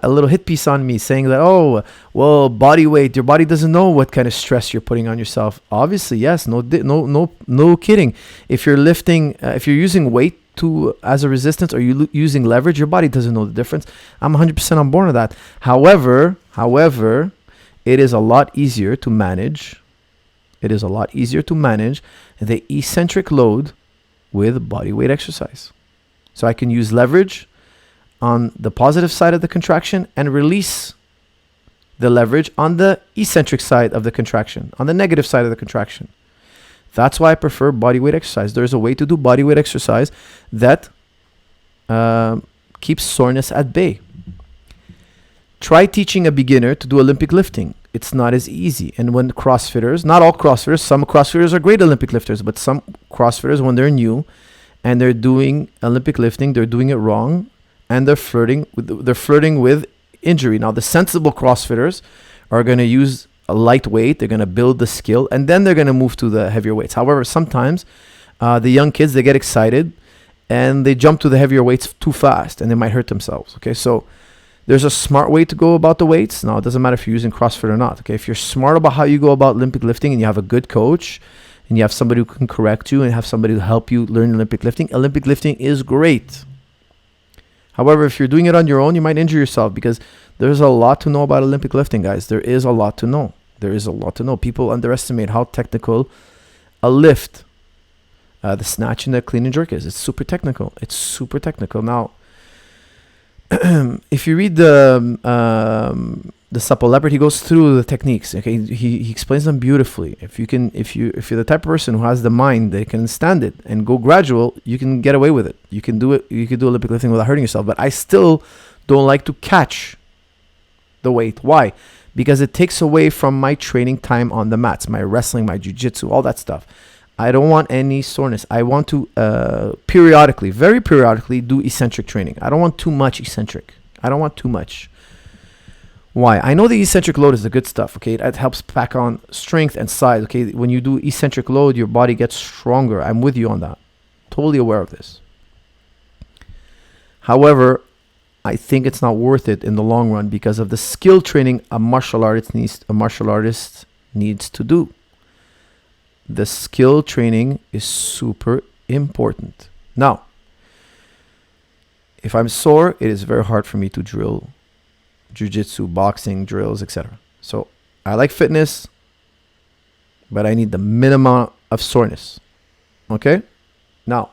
Speaker 1: little hit piece on me saying that, oh, well, body weight, your body doesn't know what kind of stress you're putting on yourself. Obviously, yes, no kidding. If you're lifting, if you're using weight as a resistance or you're using leverage, your body doesn't know the difference. I'm 100% on board with that. However, it is a lot easier to manage. The eccentric load with body weight exercise. So I can use leverage on the positive side of the contraction and release the leverage on the eccentric side of the contraction, on the negative side of the contraction. That's why I prefer body weight exercise. There's a way to do body weight exercise that keeps soreness at bay. Try teaching a beginner to do Olympic lifting. It's not as easy. And when CrossFitters, not all CrossFitters, some CrossFitters are great Olympic lifters, but some CrossFitters, when they're new and they're doing Olympic lifting, they're doing it wrong and they're flirting with injury. Now, the sensible CrossFitters are going to use a light weight. They're going to build the skill and then they're going to move to the heavier weights. However, sometimes the young kids, they get excited and they jump to the heavier weights too fast and they might hurt themselves. Okay, so there's a smart way to go about the weights. Now, it doesn't matter if you're using CrossFit or not. Okay, if you're smart about how you go about Olympic lifting and you have a good coach and you have somebody who can correct you and have somebody to help you learn Olympic lifting is great. However, if you're doing it on your own, you might injure yourself because there's a lot to know about Olympic lifting, guys. There is a lot to know. People underestimate how technical a lift, the snatch and the clean and jerk is. It's super technical. Now, if you read the Supple Leopard, he goes through the techniques. Okay, he explains them beautifully. If you're the type of person who has the mind that can stand it and go gradual, you can get away with it. You can do it. You can do Olympic lifting without hurting yourself. But I still don't like to catch the weight. Why? Because it takes away from my training time on the mats, my wrestling, my jiu-jitsu, all that stuff. I don't want any soreness. I want to very periodically do eccentric training. I don't want too much eccentric. I don't want too much. Why? I know the eccentric load is the good stuff. Okay, it helps pack on strength and size. Okay, when you do eccentric load, your body gets stronger. I'm with you on that. Totally aware of this. However, I think it's not worth it in the long run because of the skill training a martial artist needs to do. The skill training is super important. Now, if I'm sore, it is very hard for me to drill jiu-jitsu, boxing, drills, etc. So I like fitness, but I need the minimum of soreness. Okay? Now,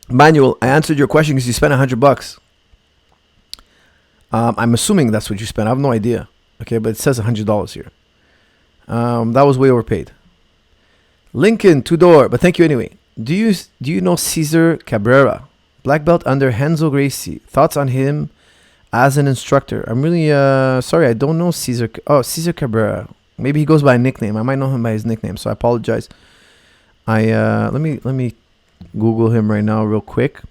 Speaker 1: Manuel, I answered your question because you spent $100. I'm assuming that's what you spent. I have no idea. Okay, but it says $100 here. That was way overpaid. Lincoln Tudor, but thank you anyway. Do you know Cesar Cabrera, black belt under Renzo Gracie? Thoughts on him as an instructor? I'm really sorry, I don't know Cesar. Oh, Cesar Cabrera. Maybe he goes by a nickname. I might know him by his nickname, so I apologize. Let me Google him right now real quick.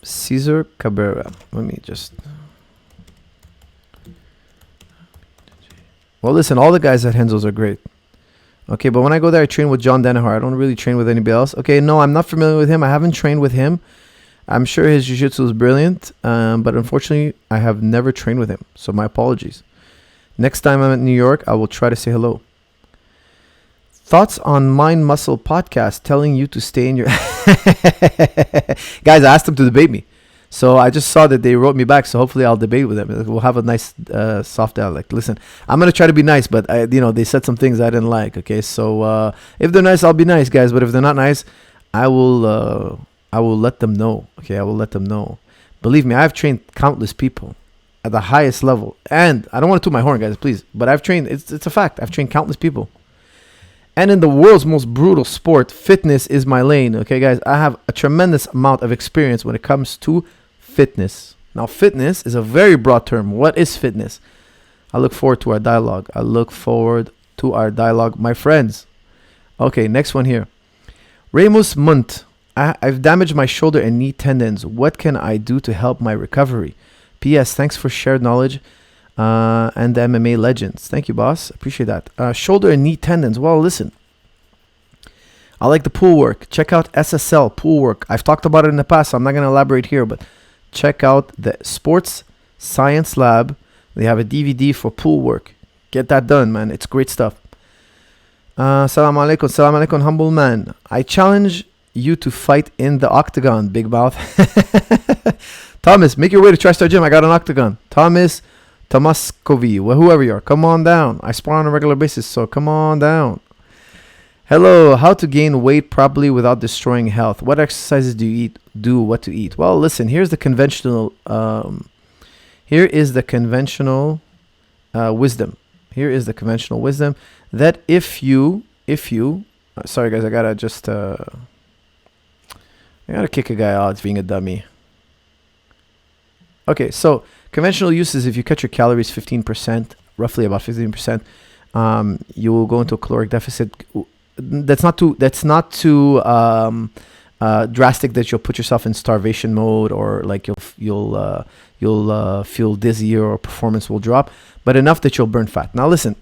Speaker 1: Cesar Cabrera. Let me just. Well, listen, all the guys at Renzo's are great. Okay, but when I go there, I train with John Danaher. I don't really train with anybody else. Okay, no, I'm not familiar with him. I haven't trained with him. I'm sure his jiu-jitsu is brilliant, but unfortunately, I have never trained with him. So my apologies. Next time I'm at New York, I will try to say hello. Thoughts on Mind Muscle podcast telling you to stay in your... Guys, I asked them to debate me. So I just saw that they wrote me back, so hopefully I'll debate with them. We'll have a nice soft dialect. Listen, I'm going to try to be nice, but they said some things I didn't like, okay? So if they're nice, I'll be nice, guys. But if they're not nice, I will let them know, okay? I will let them know. Believe me, I've trained countless people at the highest level. And I don't want to toot my horn, guys, please. But I've trained, it's a fact. I've trained countless people. And in the world's most brutal sport, fitness is my lane. Okay, guys, I have a tremendous amount of experience when it comes to fitness. Now, fitness is a very broad term. What is fitness? I look forward to our dialogue. My friends. Okay, next one here. Remus Munt. I've damaged my shoulder and knee tendons. What can I do to help my recovery? P.S. Thanks for shared knowledge. And the MMA legends. Thank you, boss. Appreciate that. Shoulder and knee tendons. Well, listen. I like the pool work. Check out SSL pool work. I've talked about it in the past, so I'm not going to elaborate here, but check out the Sports Science Lab. They have a DVD for pool work. Get that done, man. It's great stuff. Salam alaikum. Salam alaikum, humble man. I challenge you to fight in the octagon, big mouth. Thomas, make your way to Tristar Gym. I got an octagon. Tomaskovi, whoever you are, come on down. I spar on a regular basis, so come on down. Hello, how to gain weight properly without destroying health? What exercises do you do what to eat? Well, listen, here's the conventional wisdom. Here is the conventional wisdom that if you sorry guys, I gotta kick a guy out. It's being a dummy. Okay, so conventional use is if you cut your calories 15%, roughly about 15%, you will go into a caloric deficit. That's not too drastic that you'll put yourself in starvation mode or like you'll feel dizzy or performance will drop, but enough that you'll burn fat. Now listen,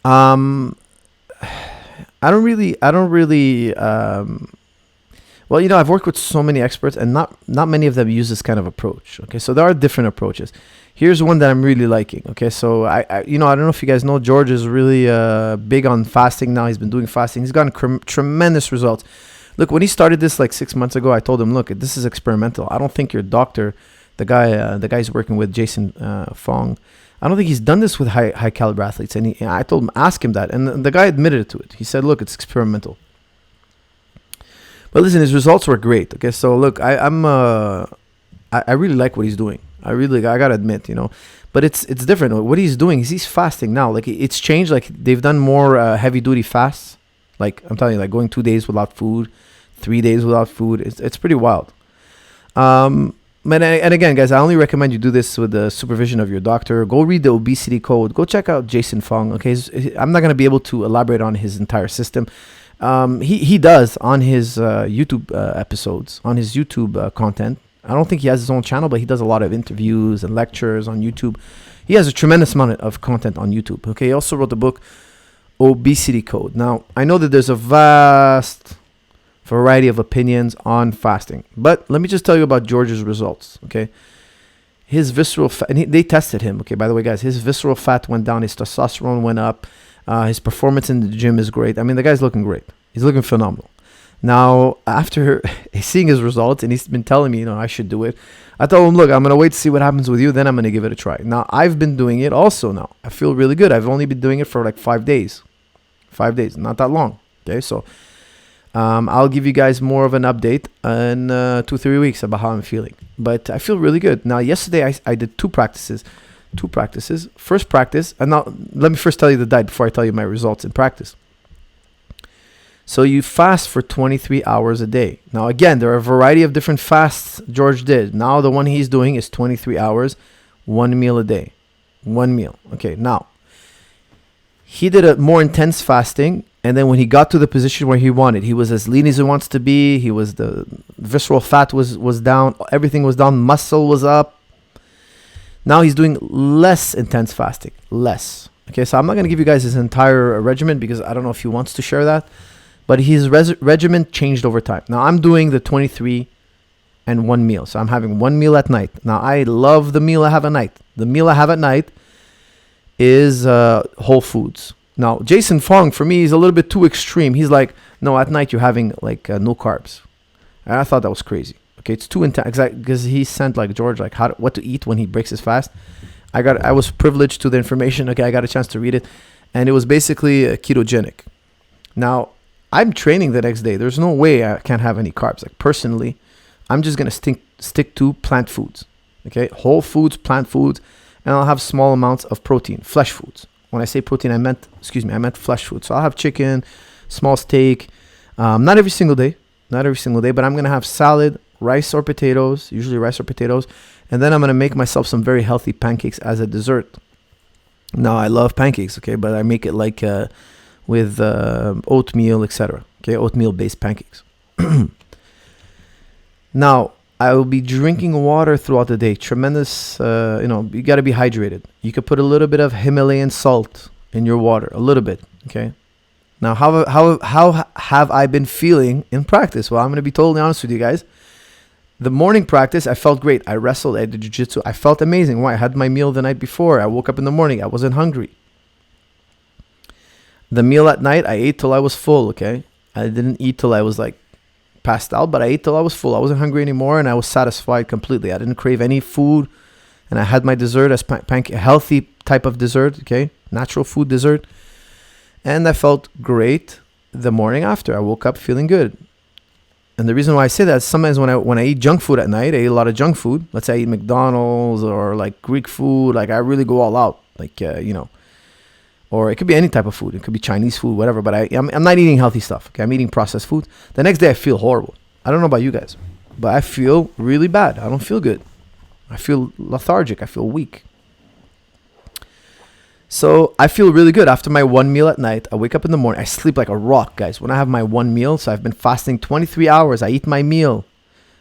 Speaker 1: I don't really. Well, I've worked with so many experts, and not many of them use this kind of approach. Okay, so there are different approaches. Here's one that I'm really liking. Okay, so I don't know if you guys know, George is really big on fasting now. He's been doing fasting. He's gotten tremendous results. Look, when he started this like 6 months ago, I told him, look, this is experimental. I don't think your doctor, the guy he's working with, Jason Fong, I don't think he's done this with high caliber athletes. And I told him, ask him that, and the guy admitted to it. He said, look, it's experimental. But listen, his results were great. Okay, so look, I really like what he's doing. I gotta admit, but it's different. What he's doing is he's fasting now. Like it's changed. Like they've done more heavy duty fasts. Like I'm telling you, like going 2 days without food, 3 days without food. It's pretty wild. And again, guys, I only recommend you do this with the supervision of your doctor. Go read the obesity code. Go check out Jason Fong. Okay, I'm not gonna be able to elaborate on his entire system. He does on his YouTube episodes, on his YouTube content. I don't think he has his own channel, but he does a lot of interviews and lectures on YouTube. He has a tremendous amount of content on YouTube. Okay, he also wrote the book Obesity Code. Now, I know that there's a vast variety of opinions on fasting, but let me just tell you about George's results. Okay, his visceral fat, and they tested him. Okay, by the way, guys, his visceral fat went down, his testosterone went up. His performance in the gym is great. I mean, the guy's looking great. He's looking phenomenal. Now, after seeing his results, and he's been telling me, I should do it, I told him, look, I'm going to wait to see what happens with you, then I'm going to give it a try. Now, I've been doing it also now. I feel really good. I've only been doing it for like 5 days. 5 days, not that long. Okay, so I'll give you guys more of an update in 2-3 weeks about how I'm feeling. But I feel really good. Now, yesterday, I did 2 practices. 2 practices. First practice, and now let me first tell you the diet before I tell you my results in practice. So you fast for 23 hours a day. Now again, there are a variety of different fasts George did. Now the one he's doing is 23 hours, 1 meal a day. 1 meal. Okay, now he did a more intense fasting, and then when he got to the position where he wanted, he was as lean as he wants to be. He was, the visceral fat was down, everything was down, muscle was up. Now he's doing less intense fasting, less. Okay, so I'm not going to give you guys his entire regimen because I don't know if he wants to share that, but his regimen changed over time. Now I'm doing the 23 and 1 meal. So I'm having 1 meal at night. Now I love the meal I have at night. The meal I have at night is whole foods. Now Jason Fong, for me, is a little bit too extreme. He's like, no, at night you're having like no carbs. And I thought that was crazy. Okay, it's too intense because he sent like George like what to eat when he breaks his fast. I was privileged to the information. Okay, I got a chance to read it, and it was basically ketogenic. Now I'm training the next day. There's no way I can't have any carbs. Like personally, I'm just gonna stick to plant foods. Okay, whole foods, plant foods, and I'll have small amounts of protein, flesh foods. When I say protein, I meant flesh food. So I'll have chicken, small steak, not every single day, but I'm gonna have salad, rice or potatoes, usually rice or potatoes, and then I'm gonna make myself some very healthy pancakes as a dessert. Now I love pancakes, okay, but I make it like with oatmeal, etc. Okay, oatmeal-based pancakes. Now I will be drinking water throughout the day. Tremendous, you got to be hydrated. You could put a little bit of Himalayan salt in your water, a little bit. Okay. Now, how have I been feeling in practice? Well, I'm going to be totally honest with you guys. The morning practice, I felt great. I wrestled, I did jiu-jitsu. I felt amazing. Why? I had my meal the night before. I woke up in the morning. I wasn't hungry. The meal at night, I ate till I was full. Okay. I didn't eat till I was like passed out, but I ate till I was full. I wasn't hungry anymore, and I was satisfied completely. I didn't crave any food, and I had my dessert as a healthy type of dessert, okay, natural food dessert, and I felt great the morning after. I woke up feeling good. And the reason why I say that is sometimes when I eat junk food at night, I eat a lot of junk food. Let's say I eat McDonald's or like Greek food, like I really go all out, like or it could be any type of food. It could be Chinese food, whatever. But I'm not eating healthy stuff. Okay, I'm eating processed food. The next day I feel horrible. I don't know about you guys, but I feel really bad. I don't feel good. I feel lethargic. I feel weak. So I feel really good after my 1 meal at night. I wake up in the morning. I sleep like a rock, guys. When I have my 1 meal, so I've been fasting 23 hours. I eat my meal.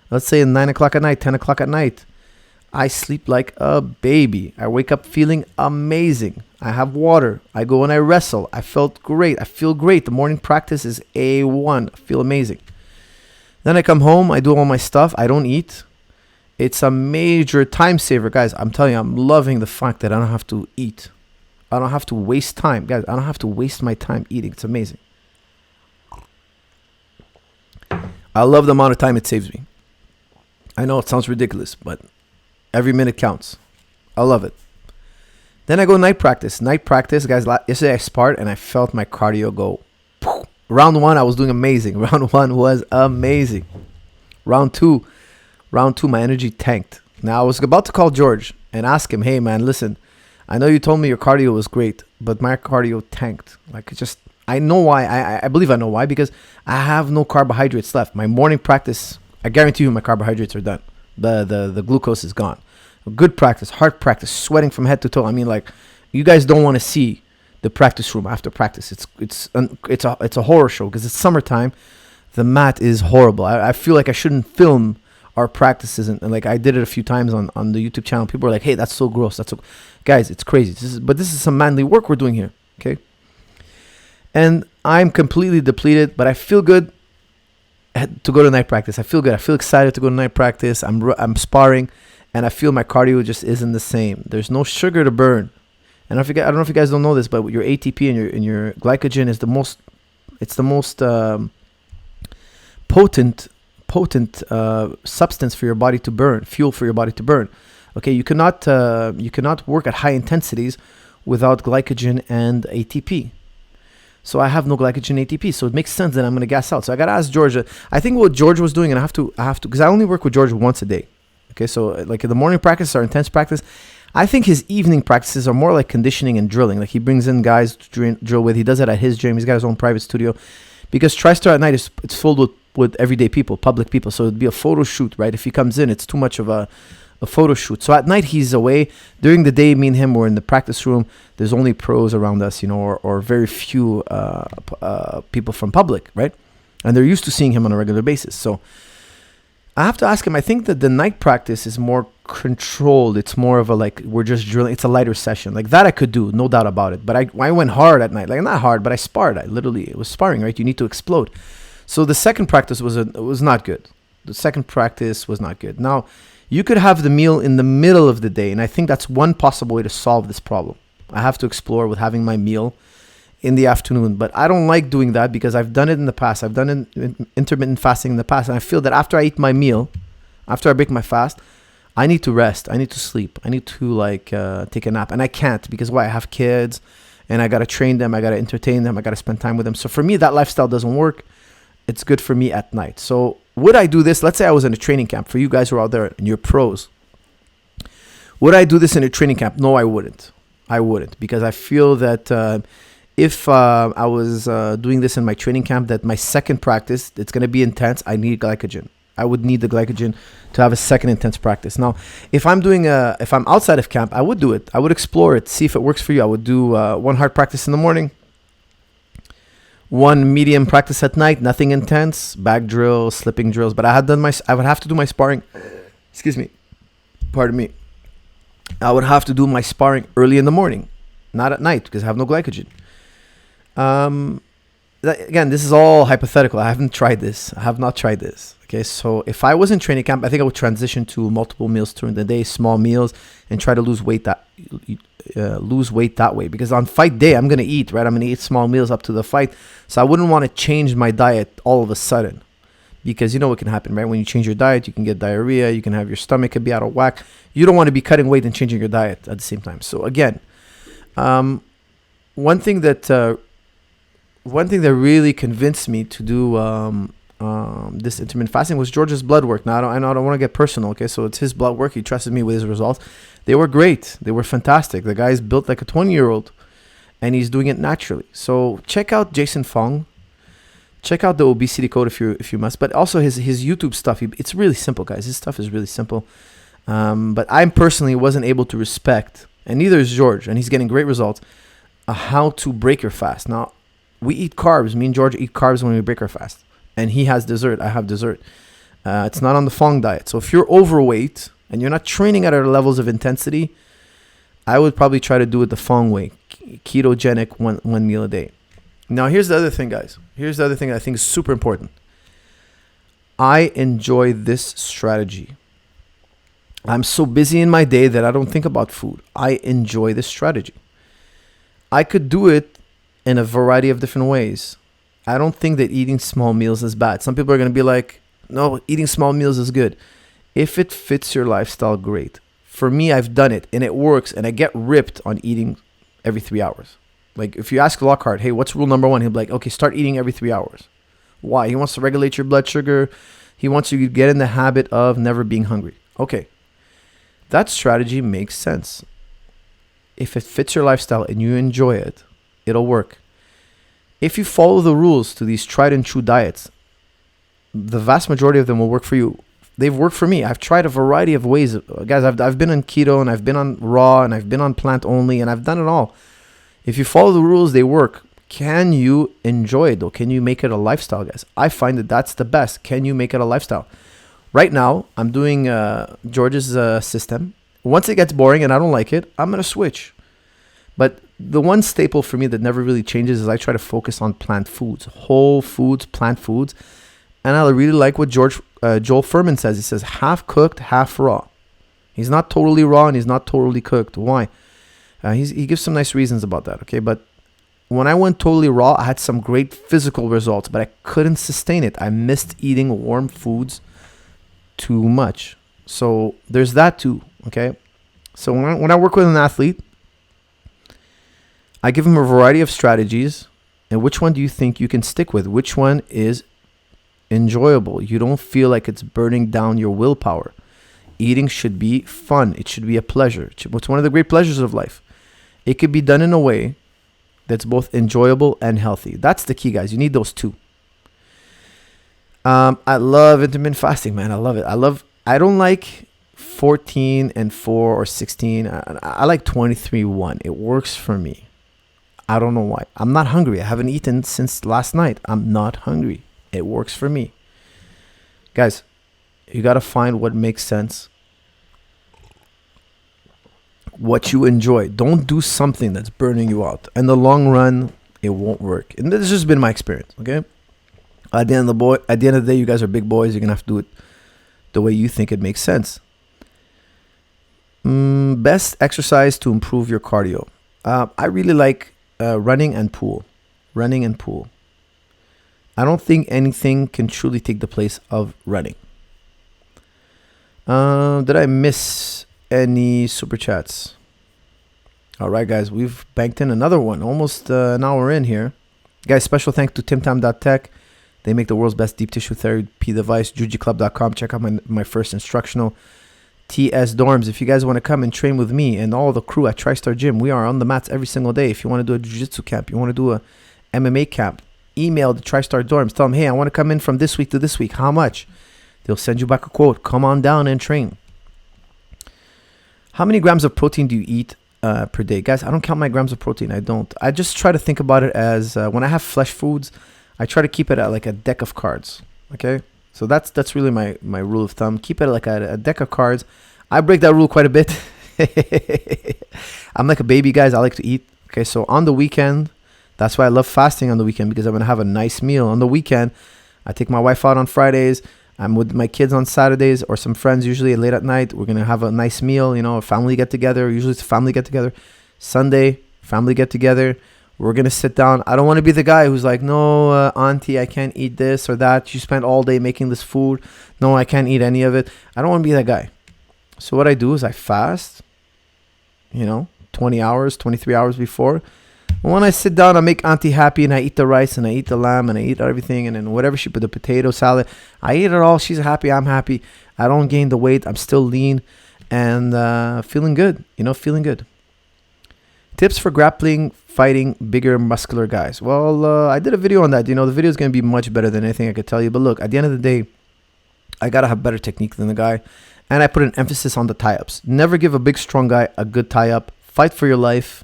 Speaker 1: Let's say at 9 o'clock at night, 10 o'clock at night. I sleep like a baby. I wake up feeling amazing. I have water. I go and I wrestle. I felt great. I feel great. The morning practice is A1. I feel amazing. Then I come home. I do all my stuff. I don't eat. It's a major time saver, guys. I'm telling you, I'm loving the fact that I don't have to eat. I don't have to waste time. Guys, I don't have to waste my time eating. It's amazing. I love the amount of time it saves me. I know it sounds ridiculous, but every minute counts. I love it. Then I go night practice. Night practice, guys. Yesterday I sparred and I felt my cardio go. Round 1, I was doing amazing. Round 1 was amazing. Round two, my energy tanked. Now I was about to call George and ask him, hey man, listen, I know you told me your cardio was great, but my cardio tanked. Like I know why. I believe I know why, because I have no carbohydrates left. My morning practice, I guarantee you my carbohydrates are done. The glucose is gone. Good practice, hard practice, sweating from head to toe. I mean, like, you guys don't want to see the practice room after practice. It's a horror show because it's summertime. The mat is horrible. I feel like I shouldn't film our practices, and like I did it a few times on the YouTube channel. People are like, "Hey, that's so gross." Guys, it's crazy. This is some manly work we're doing here, okay? And I'm completely depleted, but I feel good to go to night practice. I feel good. I feel excited to go to night practice. I'm sparring, and I feel my cardio just isn't the same. There's no sugar to burn. And I don't know if you guys don't know this, but your ATP and your glycogen is the most potent substance for your body to burn, fuel for your body to burn. Okay, you cannot work at high intensities without glycogen and ATP. So I have no glycogen ATP, so it makes sense that I'm going to gas out. So I got to ask George. I think what George was doing, and I have to, because I only work with George once a day. Okay, so like in the morning practice or intense practice, I think his evening practices are more like conditioning and drilling. Like he brings in guys to drill with. He does it at his gym. He's got his own private studio. Because Tristar at night it's filled with everyday people, public people. So it'd be a photo shoot, right? If he comes in, it's too much of a photo shoot. So at night he's away. During the day, me and him were in the practice room. There's only pros around us, or very few people from public, right? And they're used to seeing him on a regular basis. So I have to ask him. I think that the night practice is more controlled. It's more of a we're just drilling. It's a lighter session. Like that I could do, no doubt about it. But I went hard at night. Like not hard, but I sparred. It was sparring, right? You need to explode. So the second practice was not good. The second practice was not good. Now, you could have the meal in the middle of the day, and I think that's one possible way to solve this problem. I have to explore with having my meal in the afternoon, but I don't like doing that because I've done it in the past. I've done intermittent fasting in the past, and I feel that after I eat my meal, after I break my fast, I need to rest. I need to sleep. I need to take a nap, and I can't because why? I have kids, and I gotta train them. I gotta entertain them. I gotta spend time with them. So for me, that lifestyle doesn't work. It's good for me at night. So would I do this? Let's say I was in a training camp. For you guys who are out there and you're pros, would I do this in a training camp? No, I wouldn't. I wouldn't because I feel that if I was doing this in my training camp, that my second practice, it's going to be intense. I need glycogen. I would need the glycogen to have a second intense practice. Now, if I'm outside of camp, I would do it. I would explore it, see if it works for you. I would do one hard practice in the morning, one medium practice at night, nothing intense, back drills, slipping drills. But I would have to do my sparring. Excuse me. Pardon me. I would have to do my sparring early in the morning, not at night because I have no glycogen. Again, this is all hypothetical. I haven't tried this. I have not tried this. Okay, so if I was in training camp, I think I would transition to multiple meals during the day, small meals, and try to lose weight that way. Because on fight day, I'm gonna eat, right? I'm gonna eat small meals up to the fight, so I wouldn't want to change my diet all of a sudden, because you know what can happen, right? When you change your diet, you can get diarrhea. You can have your stomach could be out of whack. You don't want to be cutting weight and changing your diet at the same time. So again, one thing that really convinced me to do this intermittent fasting was George's blood work. Now, I don't want to get personal, okay? So it's his blood work. He trusted me with his results. They were great. They were fantastic. The guy's built like a 20-year-old, and he's doing it naturally. So check out Jason Fong. Check out the obesity code if you must. But also his YouTube stuff. It's really simple, guys. His stuff is really simple. But I personally wasn't able to respect, and neither is George, and he's getting great results, how to break your fast. Now, we eat carbs. Me and George eat carbs when we break our fast. And he has dessert. I have dessert. It's not on the Fong diet. So if you're overweight and you're not training at our levels of intensity, I would probably try to do it the Fong way. Ketogenic, one meal a day. Now, here's the other thing, guys. Here's the other thing I think is super important. I enjoy this strategy. I'm so busy in my day that I don't think about food. I enjoy this strategy. I could do it in a variety of different ways. I don't think that eating small meals is bad. Some people are going to be like, no, eating small meals is good. If it fits your lifestyle, great. For me, I've done it and it works, and I get ripped on eating every 3 hours. Like if you ask Lockhart, hey, what's rule number 1? He'll be like, okay, start eating every 3 hours. Why? He wants to regulate your blood sugar. He wants you to get in the habit of never being hungry. Okay. That strategy makes sense. If it fits your lifestyle and you enjoy it, it'll work. If you follow the rules to these tried and true diets, the vast majority of them will work for you. They've worked for me. I've tried a variety of ways. Guys, I've been on keto, and I've been on raw, and I've been on plant only, and I've done it all. If you follow the rules, they work. Can you enjoy it though? Can you make it a lifestyle, guys? I find that that's the best. Can you make it a lifestyle? Right now, I'm doing George's system. Once it gets boring and I don't like it, I'm going to switch. But the one staple for me that never really changes is I try to focus on plant foods, whole foods, plant foods. And I really like what Joel Fuhrman says. He says half cooked, half raw. He's not totally raw and he's not totally cooked. Why? He gives some nice reasons about that, okay? But when I went totally raw, I had some great physical results, but I couldn't sustain it. I missed eating warm foods too much. So there's that too, okay? So when I work with an athlete, I give him a variety of strategies, and which one do you think you can stick with? Which one is enjoyable? You don't feel like it's burning down your willpower. Eating should be fun. It should be a pleasure. It's one of the great pleasures of life. It could be done in a way that's both enjoyable and healthy. That's the key, guys. You need those two. I love intermittent fasting, man. I love it. I don't like 14 and 4 or 16. I like 23-1. It works for me. I don't know why. I'm not hungry. I haven't eaten since last night. I'm not hungry. It works for me. Guys, you got to find what makes sense. What you enjoy. Don't do something that's burning you out. In the long run, it won't work. And this has just been my experience, okay? At the end of the day, you guys are big boys. You're going to have to do it the way you think it makes sense. Best exercise to improve your cardio. I really like running and pool. Running and pool. I don't think anything can truly take the place of running. Did I miss any super chats? All right, guys. We've banked in another one. Almost an hour in here. Guys, special thanks to timtam.tech. They make the world's best deep tissue therapy device. jujiclub.com. Check out my first instructional. tsdorms. If you guys want to come and train with me and all the crew at Tristar Gym, we are on the mats every single day. If you want to do a jiu-jitsu camp, you want to do a MMA camp, email the Tristar Dorms. Tell them, hey, I want to come in from this week to this week. How much? They'll send you back a quote. Come on down and train. How many grams of protein do you eat per day? Guys, I don't count my grams of protein. I don't. I just try to think about it as when I have flesh foods, I try to keep it at like a deck of cards. Okay? So that's really my rule of thumb. Keep it like a deck of cards. I break that rule quite a bit. I'm like a baby, guys. I like to eat. Okay, so on the weekend, that's why I love fasting on the weekend, because I'm going to have a nice meal. On the weekend, I take my wife out on Fridays. I'm with my kids on Saturdays or some friends usually late at night. We're going to have a nice meal, a family get-together. Usually it's a family get-together. Sunday, family get-together. We're going to sit down. I don't want to be the guy who's like, no, auntie, I can't eat this or that. You spent all day making this food. No, I can't eat any of it. I don't want to be that guy. So what I do is I fast, 20 hours, 23 hours before. And when I sit down, I make auntie happy and I eat the rice and I eat the lamb and I eat everything. And then whatever she put, the potato salad, I eat it all. She's happy. I'm happy. I don't gain the weight. I'm still lean and feeling good, feeling good. Tips for grappling, fighting bigger muscular guys. Well, I did a video on that. The video is going to be much better than anything I could tell you. But look, at the end of the day, I got to have better technique than the guy. And I put an emphasis on the tie-ups. Never give a big, strong guy a good tie-up. Fight for your life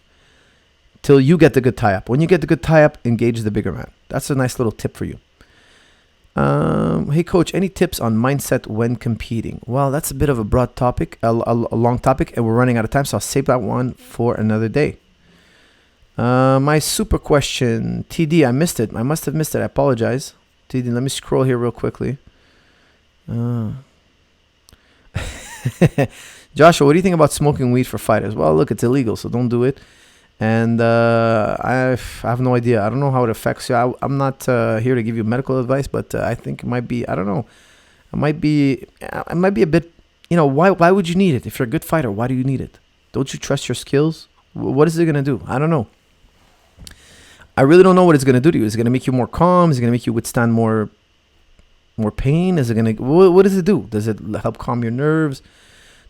Speaker 1: till you get the good tie-up. When you get the good tie-up, engage the bigger man. That's a nice little tip for you. Hey, coach, any tips on mindset when competing? Well, that's a bit of a broad topic, a long topic, and we're running out of time, so I'll save that one for another day. My super question, TD, I missed it. I must have missed it. I apologize. TD, let me scroll here real quickly. Joshua, what do you think about smoking weed for fighters? Well, look, it's illegal, so don't do it. And I have no idea. I don't know how it affects you. I'm not here to give you medical advice, but I think it might be, I don't know. It might be a bit, why would you need it? If you're a good fighter, why do you need it? Don't you trust your skills? What is it going to do? I don't know. I really don't know what it's going to do to you. Is it going to make you more calm? Is it going to make you withstand more pain? Is it going to, what does it do? Does it help calm your nerves?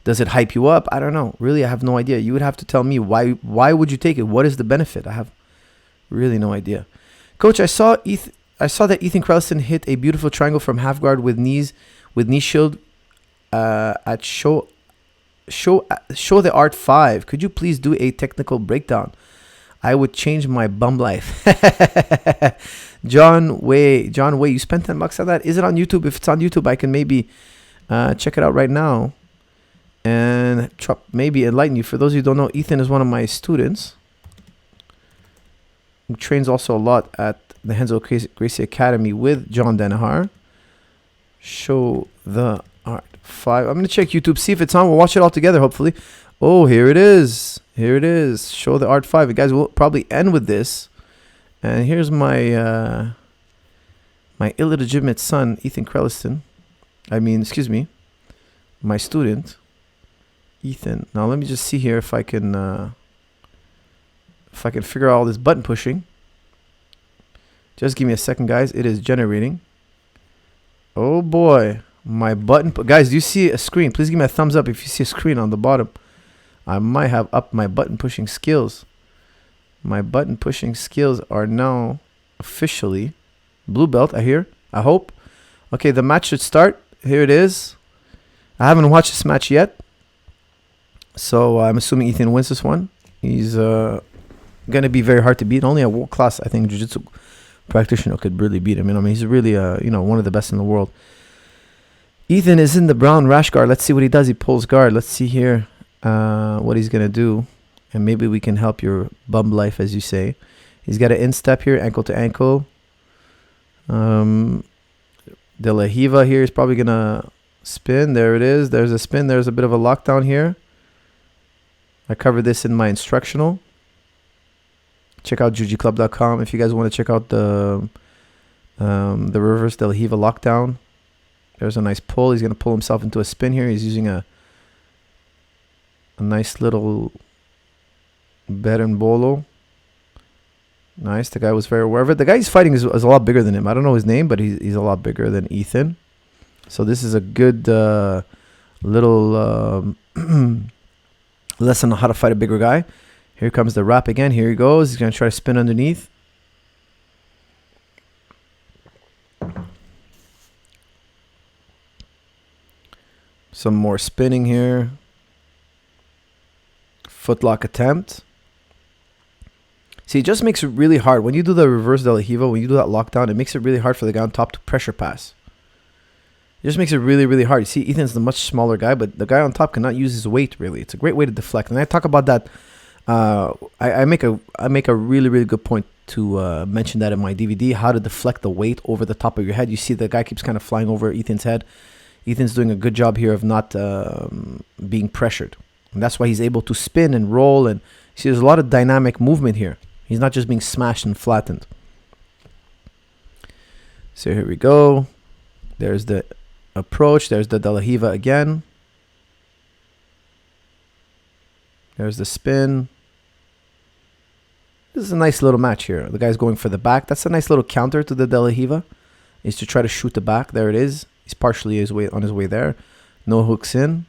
Speaker 1: Does it hype you up? I don't know. Really, I have no idea. You would have to tell me why would you take it? What is the benefit? I have really no idea. Coach, I saw that Ethan Crelinsten hit a beautiful triangle from half guard with knee shield at show the art 5. Could you please do a technical breakdown? I would change my bum life. John Way, you spent $10 on that. Is it on YouTube? If it's on YouTube, I can maybe check it out right now and maybe enlighten you. For those who don't know, Ethan is one of my students who trains also a lot at the Henzo Gracie Academy with John Denahar. Show the art 5. I'm going to check YouTube, see if it's on. We'll watch it all together, hopefully. Oh, here it is. Here it is. Show the art 5. You guys will probably end with this. And here's my my illegitimate son, Ethan Crelinsten. My student, Ethan. Now let me just see here if I can figure out all this button pushing. Just give me a second, guys. It is generating. Oh boy. My button, guys, do you see a screen? Please give me a thumbs up if you see a screen on the bottom. I might have upped my button pushing skills. My button pushing skills are now officially blue belt, I hope. Okay, the match should start. Here it is. I haven't watched this match yet, so I'm assuming Ethan wins this one. He's gonna be very hard to beat. Only a world class, I think, jiu-jitsu practitioner could really beat him. I mean, he's really one of the best in the world. Ethan is in the brown rash guard. Let's see what he does. He pulls guard. Let's see here what he's going to do. And maybe we can help your bum life, as you say. He's got an instep here, ankle to ankle. De La Riva here is probably going to spin. There it is. There's a spin. There's a bit of a lockdown here. I covered this in my instructional. Check out jujiclub.com if you guys want to check out the reverse De La Riva lockdown. There's a nice pull. He's going to pull himself into a spin here. He's using a nice little berimbolo. Nice. The guy was very aware of it. The guy he's fighting is a lot bigger than him. I don't know his name, but he's a lot bigger than Ethan. So this is a good little lesson on how to fight a bigger guy. Here comes the wrap again. Here he goes. He's going to try to spin underneath. Some more spinning here. Footlock attempt. See, it just makes it really hard. When you do the reverse De La Riva, when you do that lockdown, it makes it really hard for the guy on top to pressure pass. It just makes it really, really hard. You see, Ethan's the much smaller guy, but the guy on top cannot use his weight, really. It's a great way to deflect. And I talk about that. I make a really, really good point to mention that in my DVD, how to deflect the weight over the top of your head. You see the guy keeps kind of flying over Ethan's head. Ethan's doing a good job here of not being pressured. And that's why he's able to spin and roll. And you see, there's a lot of dynamic movement here. He's not just being smashed and flattened. So here we go. There's the approach. There's the De La Riva again. There's the spin. This is a nice little match here. The guy's going for the back. That's a nice little counter to the De La Riva, is to try to shoot the back. There it is. He's partially on his way there. No hooks in.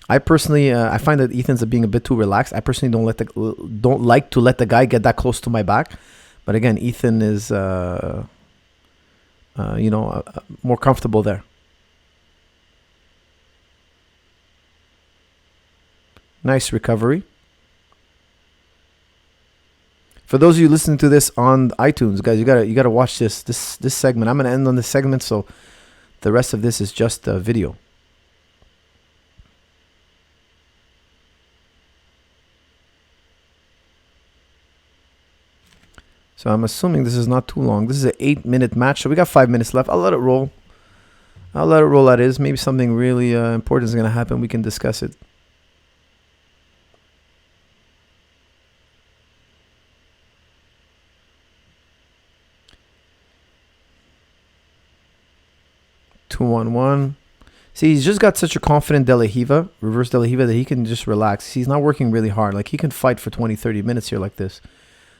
Speaker 1: I personally, I find that Ethan's being a bit too relaxed. I personally don't like to let the guy get that close to my back. But again, Ethan is, more comfortable there. Nice recovery. For those of you listening to this on iTunes, guys, you gotta watch this segment. I'm gonna end on this segment, so the rest of this is just a video. So I'm assuming this is not too long. This is an 8-minute match, so we got 5 minutes left. I'll let it roll. That is. Maybe something really important is gonna happen. We can discuss it. One. See, he's just got such a confident De La Riva, reverse De La Riva, that he can just relax. He's not working really hard. Like, he can fight for 20-30 minutes here like this.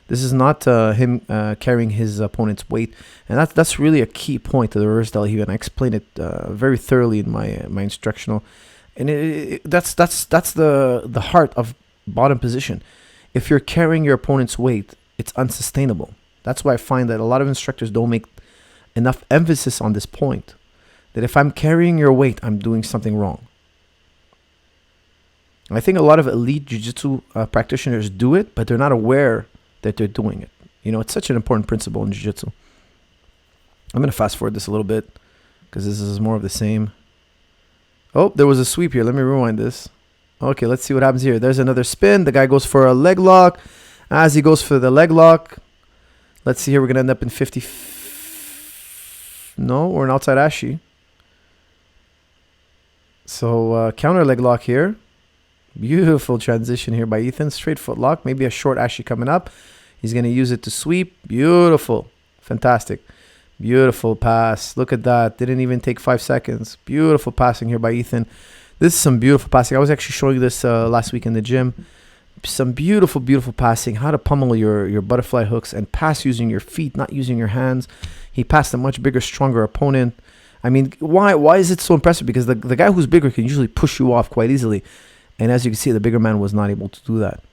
Speaker 1: This is not him carrying his opponent's weight. And that's really a key point to the reverse De La Riva. And I explain it very thoroughly in my instructional. And that's the heart of bottom position. If you're carrying your opponent's weight, it's unsustainable. That's why I find that a lot of instructors don't make enough emphasis on this point. That if I'm carrying your weight, I'm doing something wrong. I think a lot of elite jiu-jitsu practitioners do it, but they're not aware that they're doing it. You know, it's such an important principle in jiu-jitsu. I'm going to fast forward this a little bit because this is more of the same. Oh, there was a sweep here. Let me rewind this. Okay, let's see what happens here. There's another spin. The guy goes for a leg lock. As he goes for the leg lock, let's see here. We're going to end up in 50. No, we're an outside ashi. So counter leg lock here. Beautiful transition here by Ethan. Straight foot lock. Maybe a short ashi coming up. He's going to use it to sweep. Beautiful. Fantastic. Beautiful pass. Look at that. Didn't even take 5 seconds. Beautiful passing here by Ethan. This is some beautiful passing. I was actually showing you this last week in the gym. some beautiful, beautiful passing. How to pummel your butterfly hooks and pass using your feet, not using your hands. He passed a much bigger, stronger opponent. I mean, why is it so impressive? Because the guy who's bigger can usually push you off quite easily. And as you can see, the bigger man was not able to do that.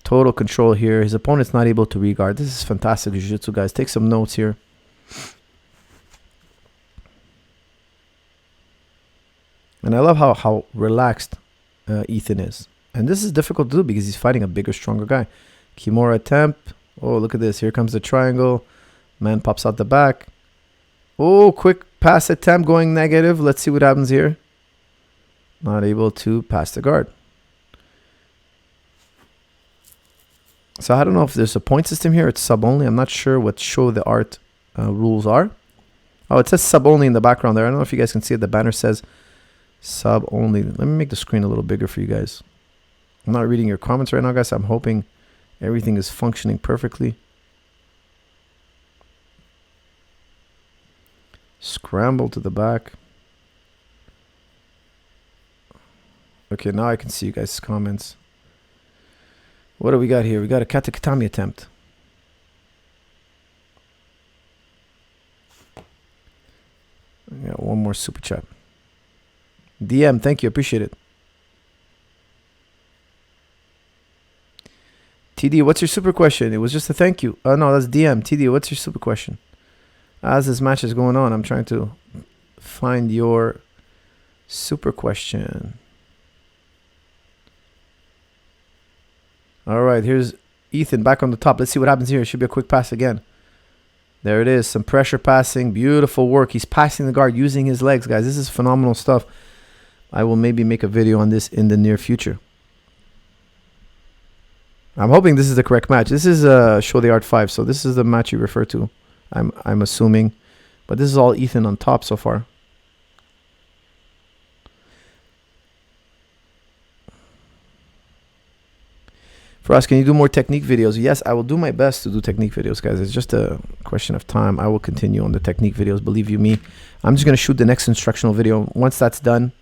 Speaker 1: Total control here. His opponent's not able to regard. This is fantastic jiu-jitsu, guys. Take some notes here. And I love how relaxed Ethan is. And this is difficult to do because he's fighting a bigger, stronger guy. Kimura attempt. Oh, look at this. Here comes the triangle. Man pops out the back. Oh, quick pass attempt going negative. Let's see what happens here. Not able to pass the guard. So I don't know if there's a point system here. It's sub only. I'm not sure what show the art rules are. Oh, it says sub only in the background there. I don't know if you guys can see it. The banner says sub only. Let me make the screen a little bigger for you guys. I'm not reading your comments right now, guys. I'm hoping everything is functioning perfectly. Scramble to the back. Okay, now I can see you guys' comments. What do we got here? We got a katakatami attempt. We got one more super chat. DM, thank you, appreciate it. TD, what's your super question? It was just a thank you. Oh no, that's DM. TD, what's your super question? As this match is going on, I'm trying to find your super question. All right, here's Ethan back on the top. Let's see what happens here. It should be a quick pass again. There it is. Some pressure passing. Beautiful work. He's passing the guard using his legs, guys. This is phenomenal stuff. I will maybe make a video on this in the near future. I'm hoping this is the correct match. This is Show the Art 5, so this is the match you refer to. I'm assuming. But this is all Ethan on top so far. For us, can you do more technique videos? Yes, I will do my best to do technique videos, guys. It's just a question of time. I will continue on the technique videos, believe you me. I'm just going to shoot the next instructional video. Once that's done,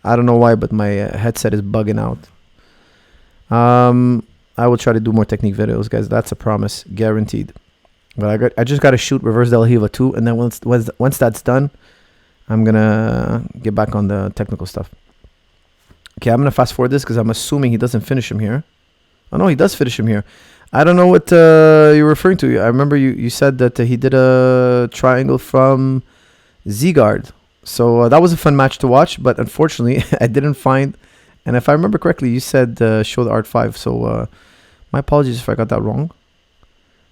Speaker 1: I don't know why, but my headset is bugging out. I will try to do more technique videos, guys. That's a promise, guaranteed. But I just got to shoot reverse del Riva too, and then once that's done, I'm going to get back on the technical stuff. Okay, I'm going to fast forward this because I'm assuming he doesn't finish him here. Oh, no, he does finish him here. I don't know what you're referring to. I remember you said that he did a triangle from Z-guard. So that was a fun match to watch, but unfortunately, I didn't find... And if I remember correctly, you said Show the Art 5. So my apologies if I got that wrong.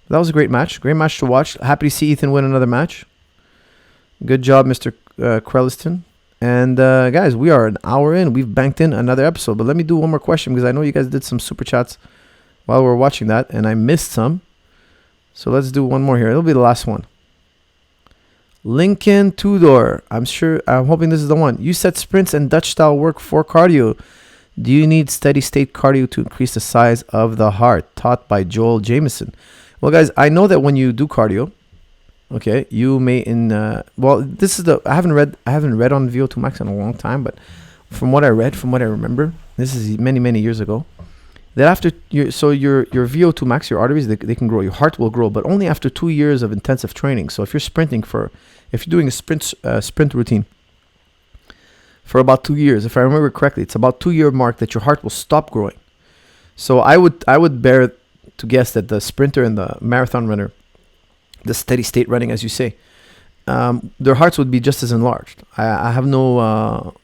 Speaker 1: That was a great match. Great match to watch. Happy to see Ethan win another match. Good job, Mr. Crelinsten. And guys, we are an hour in. We've banked in another episode. But let me do one more question because I know you guys did some super chats while we were watching that. And I missed some. So let's do one more here. It'll be the last one. Lincoln Tudor. I'm hoping this is the one. You said sprints and Dutch style work for cardio. Do you need steady state cardio to increase the size of the heart? Taught by Joel Jameson. Well, guys, I know that when you do cardio, okay, you may this is I haven't read on VO2 Max in a long time, but from what I remember, this is many years ago, that after your VO2 Max, your arteries, they can grow, your heart will grow, but only after 2 years of intensive training. So if you're doing a sprint routine for about 2 years, if I remember correctly, it's about 2 year mark that your heart will stop growing. So I would bear to guess that the sprinter and the marathon runner, the steady state running, as you say, their hearts would be just as enlarged. I have no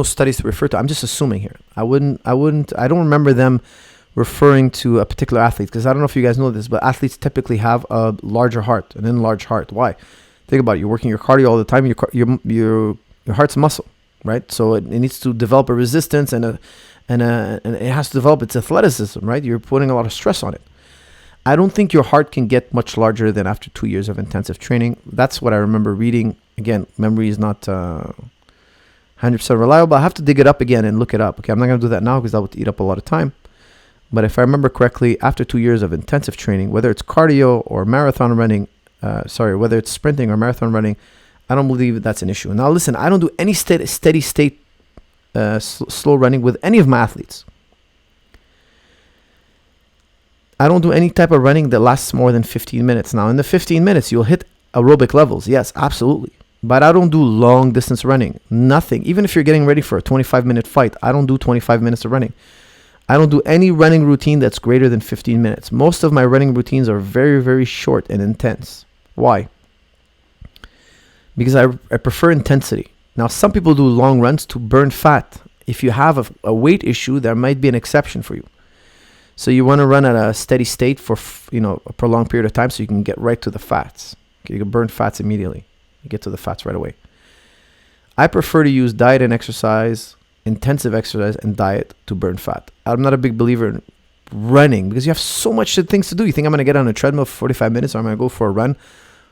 Speaker 1: studies to refer to. I'm just assuming here. I don't remember them referring to a particular athlete, because I don't know if you guys know this, but athletes typically have a larger heart, an enlarged heart. Why? Think about it. You're working your cardio all the time. Your heart's muscle, right? So it needs to develop a resistance and it has to develop its athleticism, right? You're putting a lot of stress on it. I don't think your heart can get much larger than after 2 years of intensive training. That's what I remember reading. Again, memory is not 100% reliable. I have to dig it up again and look it up. Okay, I'm not going to do that now because that would eat up a lot of time. But if I remember correctly, after 2 years of intensive training, whether it's cardio or marathon running, whether it's sprinting or marathon running, I don't believe that's an issue. Now, listen, I don't do any steady state slow running with any of my athletes. I don't do any type of running that lasts more than 15 minutes. Now, in the 15 minutes, you'll hit aerobic levels. Yes, absolutely. But I don't do long distance running. Nothing. Even if you're getting ready for a 25-minute fight, I don't do 25 minutes of running. I don't do any running routine that's greater than 15 minutes. Most of my running routines are very, very short and intense. Why? Because I prefer intensity. Now, some people do long runs to burn fat. If you have a weight issue, there might be an exception for you. So you want to run at a steady state for a prolonged period of time so you can get right to the fats. Okay, you can burn fats immediately. You get to the fats right away. I prefer to use diet and exercise, intensive exercise and diet to burn fat. I'm not a big believer in running because you have so much things to do. You think I'm going to get on a treadmill for 45 minutes or I'm going to go for a run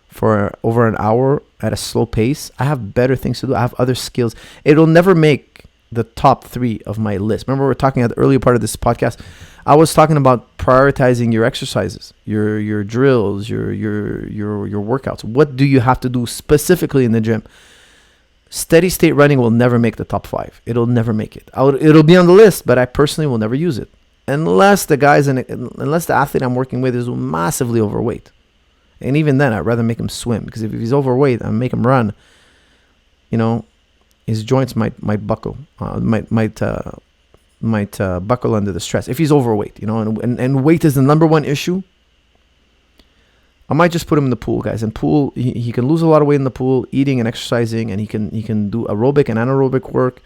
Speaker 1: for over an hour at a slow pace? I have better things to do. I have other skills. It'll never make the top 3 of my list. Remember, we were talking at the earlier part of this podcast. I was talking about prioritizing your exercises, your drills, your workouts. What do you have to do specifically in the gym? Steady state running will never make the top 5. It'll never make it. It'll be on the list, but I personally will never use it unless the athlete I'm working with is massively overweight. And even then, I'd rather make him swim because if he's overweight and make him run, his joints might buckle, might buckle under the stress if he's overweight, and weight is the number one issue. I might just put him in the pool, guys. And pool, he can lose a lot of weight in the pool, eating and exercising, and he can do aerobic and anaerobic work.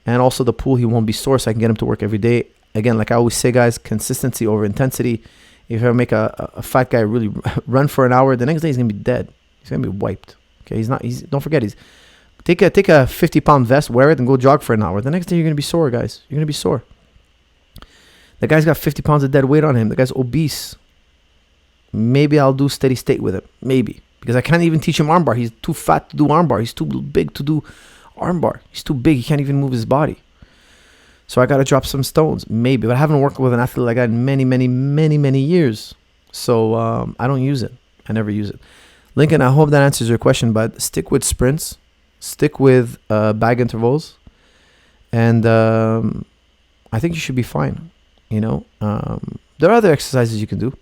Speaker 1: And also the pool, he won't be sore, so I can get him to work every day. Again, like I always say, guys, consistency over intensity. If I make a fat guy really run for an hour, the next day he's gonna be dead. He's gonna be wiped. Okay, don't forget, take a 50-pound vest, wear it, and go jog for an hour. The next day you're gonna be sore, guys. You're gonna be sore. The guy's got 50 pounds of dead weight on him. The guy's obese. Maybe I'll do steady state with him. Maybe. Because I can't even teach him armbar. He's too fat to do armbar. He's too big to do armbar. He's too big. He can't even move his body. So I got to drop some stones. Maybe. But I haven't worked with an athlete like that in many, many, many, many years. So I don't use it. I never use it. Lincoln, I hope that answers your question. But stick with sprints. Stick with bag intervals. And I think you should be fine. There are other exercises you can do.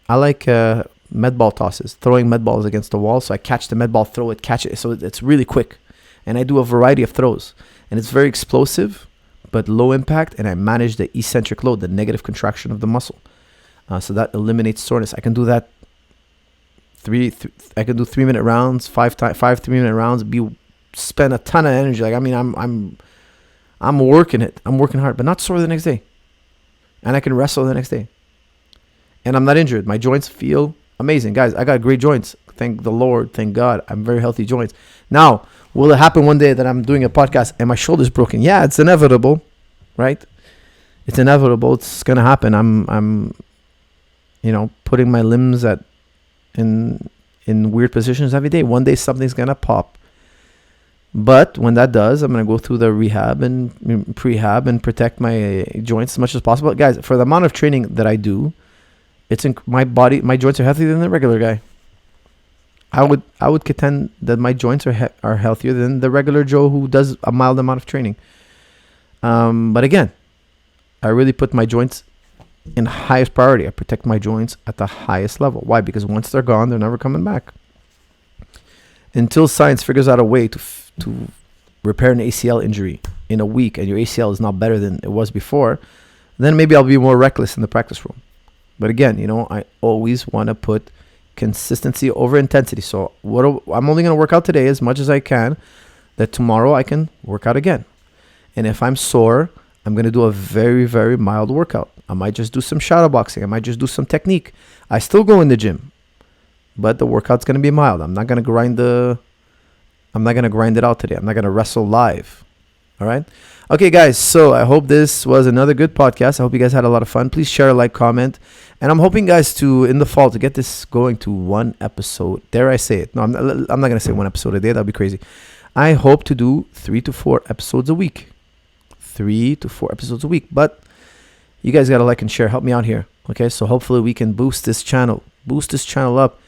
Speaker 1: I like med ball tosses, throwing med balls against the wall. So I catch the med ball, throw it, catch it. So it's really quick. And I do a variety of throws. And it's very explosive, but low impact. And I manage the eccentric load, the negative contraction of the muscle. So that eliminates soreness. I can do that. I can do 3-minute rounds, five 3-minute rounds. Spend a ton of energy. I'm working it. I'm working hard, but not sore the next day. And I can wrestle the next day. And I'm not injured. My joints feel amazing. Guys, I got great joints. Thank the Lord. Thank God. I'm very healthy joints. Now, will it happen one day that I'm doing a podcast and my shoulder's broken? Yeah, it's inevitable, right? It's inevitable. It's going to happen. I'm putting my limbs in weird positions every day. One day something's going to pop. But when that does, I'm going to go through the rehab and prehab and protect my joints as much as possible. Guys, for the amount of training that I do, my joints are healthier than the regular guy. I would contend that my joints are healthier than the regular Joe who does a mild amount of training. But again, I really put my joints in highest priority. I protect my joints at the highest level. Why? Because once they're gone, they're never coming back. Until science figures out a way to repair an ACL injury in a week and your ACL is not better than it was before, then maybe I'll be more reckless in the practice room. But again, I always want to put consistency over intensity. So I'm only going to work out today as much as I can, that tomorrow I can work out again. And if I'm sore, I'm going to do a very, very mild workout. I might just do some shadow boxing. I might just do some technique. I still go in the gym, but the workout's going to be mild. I'm not going to grind it out today. I'm not going to wrestle live. All right. Okay, guys. So I hope this was another good podcast. I hope you guys had a lot of fun. Please share, like, comment. And I'm hoping, guys, in the fall, to get this going to one episode. Dare I say it? No, I'm not going to say one episode a day. That'd be crazy. I hope to do 3 to 4 episodes a week. 3 to 4 episodes a week. But you guys got to like and share. Help me out here. Okay. So hopefully we can boost this channel up.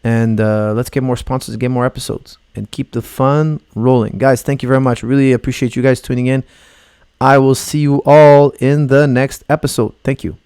Speaker 1: And let's get more sponsors, get more episodes. and keep the fun rolling. Guys, thank you very much. Really appreciate you guys tuning in. I will see you all in the next episode. Thank you.